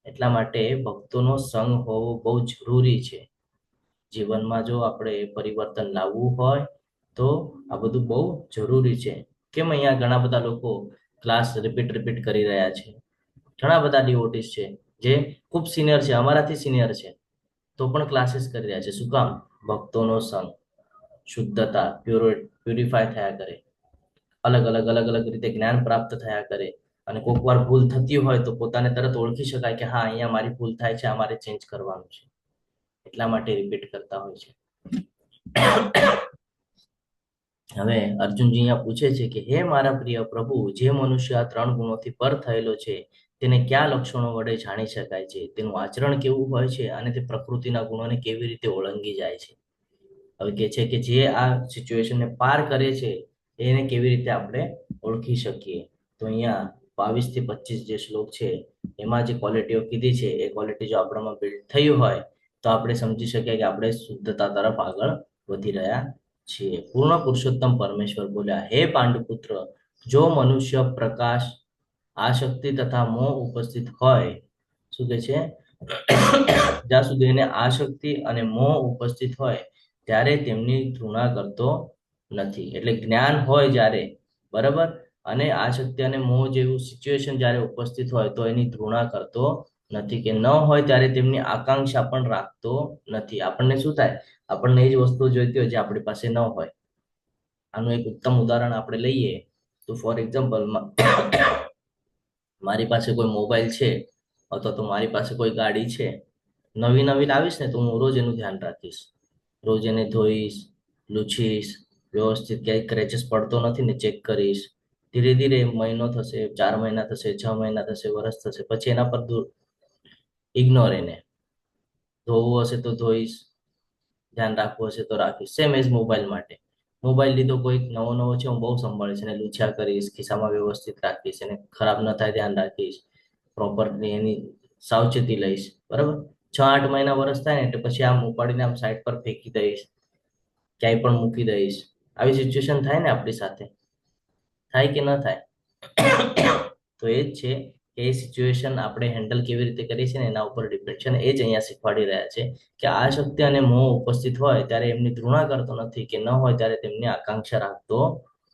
એટલા માટે ભક્તોનો સંગ હોવો બહુ જરૂરી છે જીવનમાં. જો આપણે પરિવર્તન લાવવું હોય તો આ બધું બહુ જરૂરી છે. કેમ અહીંયા ઘણા બધા લોકો ક્લાસ રિપીટ કરી રહ્યા છે? ઘણા બધા ડિવોટીસ છે જે ખૂબ સિનિયર છે, અમારાથી સિનિયર છે, તો પણ ક્લાસીસ કરી રહ્યા છે. શું કામ? ભક્તોનો સંગ, શુદ્ધતા, પ્યુરિફાય થયા કરે, અલગ અલગ રીતે જ્ઞાન પ્રાપ્ત થયા કરે. અને કોઈક વાર ભૂલ થતી હોય તો પોતાને તરત ઓળખી શકાય કે હા, અહીંયા મારી ભૂલ થાય છે, અમારે ચેન્જ કરવાનું છે. એટલા માટે રિપીટ કરતા હોય છે. હવે અર્જુનજી અહીંયા પૂછે છે કે હે મારા પ્રિય પ્રભુ, જે મનુષ્ય આ 3 ગુણોથી પર થયેલો છે તેને કયા લક્ષણો વડે જાણી શકાય છે? તેનું આચરણ કેવું હોય છે? અને તે પ્રકૃતિના ગુણોને કેવી રીતે ઓળંગી જાય છે? હવે કે છે કે જે આ સિચ્યુએશનને પાર કરે છે એને કેવી રીતે આપણે ઓળખી શકીએ? તો અહીંયા 22 થી 25 જે શ્લોક છે એમાં જે ક્વોલિટીઓ કીધી છે એ ક્વોલિટી જો આપણામાં બિલ્ડ થઈ હોય તો આપણે સમજી શકીએ કે આપણે શુદ્ધતા તરફ આગળ વધી રહ્યા છીએ. પૂર્ણ પુરુષોત્તમ પરમેશ્વર બોલ્યા, હે પાંડુપુત્ર, જો મનુષ્ય પ્રકાશ, આસક્તિ તથા મોહ ઉપસ્થિત હોય, શું કે છે? જ્યાં સુધી એને આસક્તિ અને મોહ ઉપસ્થિત હોય ત્યારે તેમની તૃણા કરતો નથી. એટલે જ્ઞાન હોય જ્યારે, બરાબર, અને આસક્તિ અને મોહ જેવું સિચ્યુએશન જ્યારે ઉપસ્થિત હોય તો એની તૃણા કરતો નથી, કે ન હોય ત્યારે તેમની આકાંક્ષા પણ રાખતો નથી. આપણને શું થાય? આપણને એ જ વસ્તુ જોઈતી હોય જે આપણી પાસે ન હોય. આનું એક ઉત્તમ ઉદાહરણ આપણે લઈએ તો ફોર એક્ઝામ્પલ, મારી પાસે કોઈ મોબાઈલ છે અથવા તો મારી પાસે કોઈ ગાડી છે, નવી લાવીશ ને તો હું રોજ એનું ધ્યાન રાખીશ, રોજ એને ધોઈશ, લૂછીશ, વ્યવસ્થિત ક્યાંય ક્રેચેસ પડતો નથી ને ચેક કરીશ, ધીરે ધીરે મહિનો થશે, 4 મહિના થશે, 6 મહિના થશે, વર્ષ થશે, પછી એના પર ઇગ્નોર એને. ધોવું હશે તો ધોઈશ, ધ્યાન રાખવું હશે તો રાખીશ. સેમ એઝ મોબાઈલ માટે. મોબાઈલ લીધો કોઈક નવો નવો છે, હું બહુ સંભાળીશ, એને લૂછ્યા કરીશ, ખિસ્સામાં વ્યવસ્થિત રાખીશ, એને ખરાબ ન થાય ધ્યાન રાખીશ, પ્રોપરલી એની સાવચેતી લઈશ. બરાબર. 6-8 મહિના વર્ષ થાય ને એટલે પછી આમ ઉપાડીને આમ સાઈડ પર ફેંકી દઈશ, ક્યાંય પણ મૂકી દઈશ. આવી સિચ્યુએશન થાય ને આપણી સાથે, થાય કે ન થાય? તો એ જ છે કે એ સિચ્યુએશન આપણે હેન્ડલ કેવી રીતે કરીએ છીએ ને એના ઉપર ડિપેન્ડ છે. અને એ જ અહીંયા શીખવાડી રહ્યા છે કે આ શક્તિ અને મોહ ઉપસ્થિત હોય ત્યારે એમની ઘૃણા કરતો નથી, કે ન હોય ત્યારે તેમની આકાંક્ષા રાખતો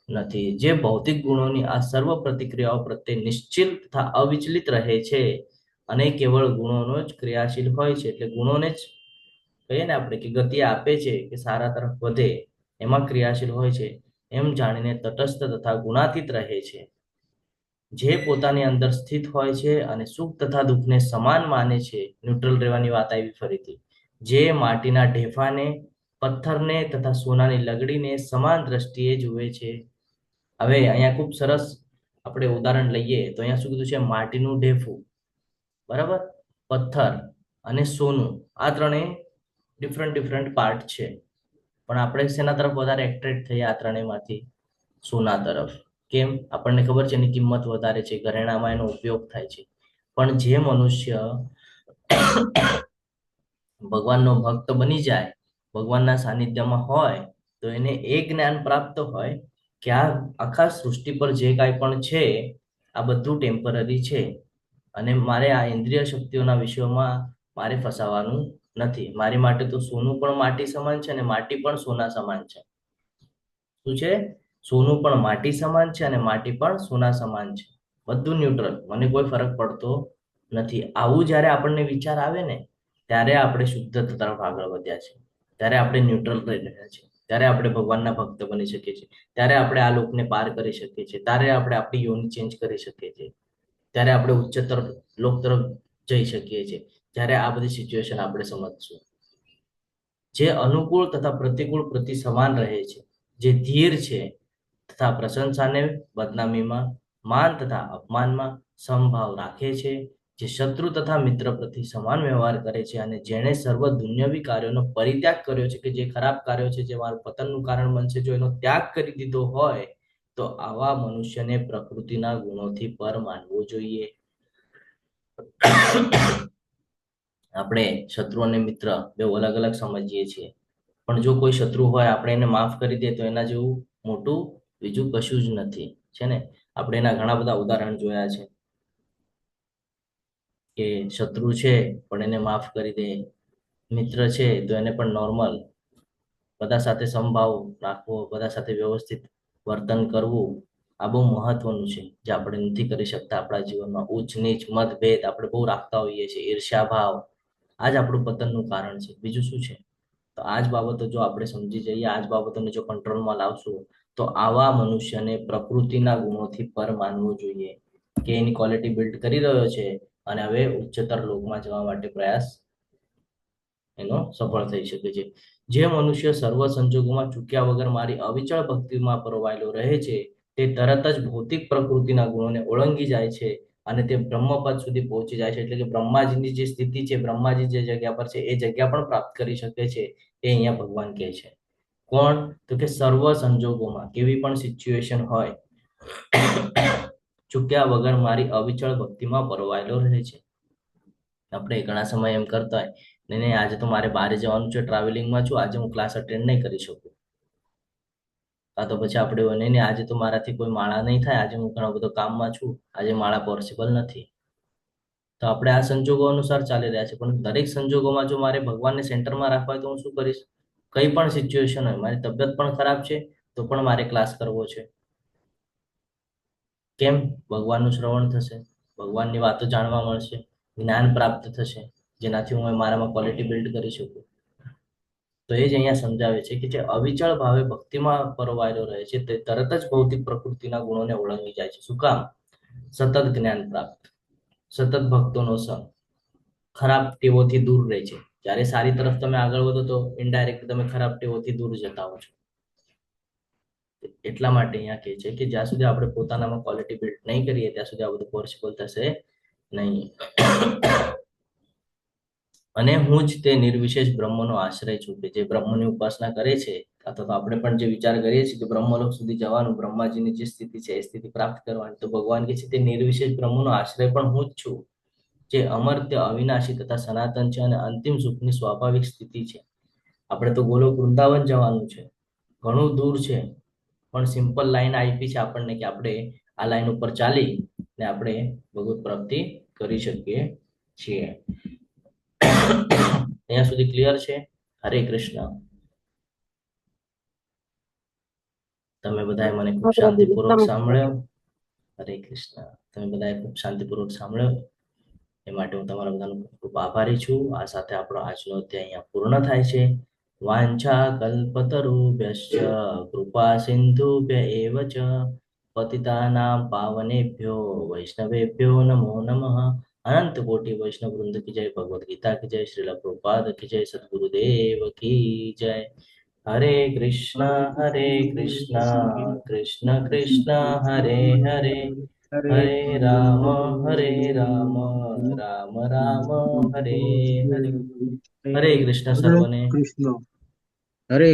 નથી. જે ભૌતિક ગુણોની આ સર્વ પ્રતિક્રિયાઓ પ્રત્યે નિશ્ચિત તથા અવિચલિત રહે છે અને કેવળ ગુણોનો જ ક્રિયાશીલ હોય છે, એટલે ગુણોને જ કહીએ ને આપણે કે ગતિ આપે છે કે સારા તરફ વધે, એમાં ક્રિયાશીલ હોય છે, એમ જાણીને તટસ્થ તથા ગુણાતીત રહે છે. જે પોતાની અંદર સ્થિત હોય છે અને સુખ તથા દુઃખને સમાન માને છે. ન્યુટ્રલ રહેવાની વાત આવી ફરીથી. જે માટીના ઢેફાને, પથ્થરને તથા સોનાની લગડીને સમાન દ્રષ્ટિએ જુએ છે. હવે અહીંયા ખૂબ સરસ આપણે ઉદાહરણ લઈએ તો અહીંયા શું કીધું છે? માટીનું ઢેફું, બરાબર, પથ્થર અને સોનું, આ ત્રણેય ડિફરન્ટ પાર્ટ છે. પણ આપણે શેના તરફ વધારે એટ્રેક્ટ થઈએ આ ત્રણેયમાંથી? સોના તરફ. કેમ? આપણને ખબર છે એની કિંમત વધારે છે, ઘરેણામાં એનો ઉપયોગ થાય છે. પણ જે મનુષ્ય ભગવાનનો ભક્ત બની જાય, ભગવાનના સાનિધ્યમાં હોય, તો એને એ જ્ઞાન પ્રાપ્ત હોય કે આ આખા સૃષ્ટિ પર જે કાંઈ પણ છે આ બધું ટેમ્પરરી છે અને મારે આ ઇન્દ્રિય શક્તિઓના વિષયોમાં મારે ફસાવાનું નથી. મારી માટે તો સોનું પણ માટી સમાન છે અને માટી પણ સોના સમાન છે. શું છે? સોનું પણ માટી સમાન છે અને માટી પણ સોના સમાન છે. બધું ન્યુટ્રલ, મને કોઈ ફરક પડતો નથી. આવું જ્યારે આપણને વિચાર આવે ને ત્યારે આપણે શુદ્ધતા તરફ આગળ વધ્યા છે, ત્યારે આપણે ન્યુટ્રલ રહી રહ્યા છીએ, ત્યારે આપણે ભગવાનના ભક્ત બની શકીએ છીએ, ત્યારે આપણે આ લોકને પાર કરી શકીએ છીએ, ત્યારે આપણે આપણી યોની ચેન્જ કરી શકીએ છીએ, ત્યારે આપણે ઉચ્ચતર લોક તરફ જઈ શકીએ છીએ, જ્યારે આ બધી સિચ્યુએશન આપણે સમજશું. જે અનુકૂળ તથા પ્રતિકૂળ પ્રતિ સમાન રહે છે, જે ધીર છે તથા પ્રશંસાને બદનામીમાં, માન તથા અપમાનમાં સમભાવ રાખે છે, જે શત્રુ તથા મિત્ર પ્રતિ સમાન વ્યવહાર કરે છે, અને જેણે સર્વ દુન્યવી કાર્યોનો પરિત્યાગ કર્યો છે, કે જે ખરાબ કાર્યો છે, જે મારું પતનનું કારણ બનશે, જો એનો ત્યાગ કરી દીધો હોય તો આવા મનુષ્યને પ્રકૃતિના ગુણોથી પર માનવો જોઈએ. આપણે શત્રુ અને મિત્ર બે અલગ અલગ સમજીએ છીએ, પણ જો કોઈ શત્રુ હોય આપણે એને માફ કરી દે તો એના જેવું મોટું બીજું કશું જ નથી, છે ને? આપણે એના ઘણા બધા ઉદાહરણ જોયા છે કે શત્રુ છે પણ એને માફ કરી દે, મિત્ર છે તો એને પણ નોર્મલ, બધા સાથે સમભાવ રાખવો, બધા સાથે વ્યવસ્થિત વર્તન કરવું, આ બહુ મહત્વનું છે જે આપણે નથી કરી શકતા આપણા જીવનમાં. ઉચ્ચ નીચ મતભેદ આપણે બહુ રાખતા હોઈએ છીએ, ઈર્ષ્યા ભાવ, આ જ આપણું પતનનું કારણ છે. બીજું શું છે? તો આ જ બાબતો જો આપણે સમજી જઈએ, આ જ બાબતોને જો કંટ્રોલમાં લાવશું તો આવા મનુષ્યને પ્રકૃતિના ગુણોથી પર માનવું જોઈએ કે એની ક્વોલિટી બિલ્ડ કરી રહ્યો છે અને હવે ઉચ્ચતર લોકમાં જવા માટે પ્રયાસ એનો સફળ થઈ શકે છે. જે મનુષ્ય સર્વ સંજોગોમાં ચૂક્યા વગર મારી અવિચળ ભક્તિમાં પરોવાયેલો રહે છે, તે તરત જ ભૌતિક પ્રકૃતિના ગુણોને ઓળંગી જાય છે અને તે બ્રહ્મપદ સુધી પહોંચી જાય છે. એટલે કે બ્રહ્માજીની જે સ્થિતિ છે, બ્રહ્માજી જે જગ્યા પર છે એ જગ્યા પણ પ્રાપ્ત કરી શકે છે. એ અહીંયા ભગવાન કહે છે. કોણ? તો કે સર્વ સંજોગોમાં, કેવી પણ સિચ્યુએશન હોય, ચૂક્યા વગર મારી અવિચળ ભક્તિમાં પરોવાયેલો રહે છે. આપણે ઘણા સમય એમ કરતા હોય, નહીં આજે તો મારે બહાર જવાનું છે, ટ્રાવેલિંગમાં છું, આજે હું ક્લાસ અટેન્ડ નહીં કરી શકું. કાં તો પછી આપણે નહીં આજે તો મારાથી કોઈ માળા નહીં થાય, આજે હું ઘણો બધો કામમાં છું, આજે માળા પોસિબલ નથી. તો આપણે આ સંજોગો અનુસાર ચાલી રહ્યા છે. પણ દરેક સંજોગોમાં જો મારે ભગવાનને સેન્ટરમાં રાખવા હોય તો હું શું કરીશ? કઈ પણ સિચ્યુએશન હોય, મારી તબિયત પણ ખરાબ છે તો પણ મારે ક્લાસ કરવો છે. કેમ? ભગવાનનું શ્રવણ થશે, ભગવાનની વાતો જાણવા મળશે, જ્ઞાન પ્રાપ્ત થશે, જેનાથી હું મારામાં ક્વોલિટી બિલ્ડ કરી શકું. તો એ જ અહીંયા સમજાવે છે કે જે અવિચળ ભાવે ભક્તિમાં પરોવાયેલો રહે છે તે તરત જ ભૌતિક પ્રકૃતિના ગુણોને ઓળંગી જાય છે. શું કામ? સતત જ્ઞાન પ્રાપ્ત, સતત ભક્તોનો સંગ, ખરાબ ટેવોથી દૂર રહે છે. જ્યારે સારી તરફ તમે આગળ વધો તો ઇનડાયરેક્ટ તમે ખરાબ ટેવોથી દૂર જતા હો છો. એટલા માટે અહીંયા કહે છે કે જ્યાં સુધી આપણે પોતાનામાં ક્વોલિટી બિલ્ડ નહીં કરીએ ત્યાં સુધી આ બધું પોસિબલ થશે નહીં. અને હું જ તે નિર્વિશેષ બ્રહ્મનો આશ્રય છું, કે જે બ્રહ્મની ઉપાસના કરે છે અથવા તો આપણે પણ જે વિચાર કરીએ છીએ કે બ્રહ્મલોક સુધી જવાનું, બ્રહ્માજીની જે સ્થિતિ છે એ સ્થિતિ પ્રાપ્ત કરવાની, તો ભગવાન કે છે તે નિર્વિશેષ બ્રહ્મનો આશ્રય પણ હું જ છું, જે અમર્ત્ય, અવિનાશી તથા સનાતન છે અને અંતિમ સુખની સ્વાભાવિક સ્થિતિ છે. આપણે તો ગોલોક વૃંદાવન જવાનું છે, ઘણું દૂર છે, પણ સિમ્પલ લાઈન આપી છે આપણને કે આપણે આ લાઈન ઉપર ચાલી ને આપણે ભગવત પ્રાપ્તિ કરી શકીએ છીએ. અહીંયા સુધી ક્લિયર છે? હરે કૃષ્ણ. તમે બધાએ મને ખૂબ શાંતિપૂર્વક સાંભળ્યો. હરે કૃષ્ણ. તમે બધાએ ખૂબ શાંતિપૂર્વક સાંભળ્યો એ માટે હું તમારા બધાનો ખૂબ ખૂબ આભારી છું. આ સાથે આપણો આજનો અધ્યાય અહીંયા પૂર્ણ થાય છે. વાંછા કલ્પતરુભ્યશ્ચ કૃપા સિંધુભ્ય એવ ચ પતિતાનાં પાવનેભ્યો વૈષ્ણવેભ્યો નમો નમઃ. અનંત કોટી વૈષ્ણવ વૃંદ કી જય, ભગવદ ગીતા કી જય, શ્રીલ પ્રભુપાદ કી જય, સદગુરુદેવ કી જય. હરે કૃષ્ણ કૃષ્ણ કૃષ્ણ હરે હરે, હરે રામ રામ રામ હરે હરે. હરે કૃષ્ણ સર્વને. કૃષ્ણ. હરે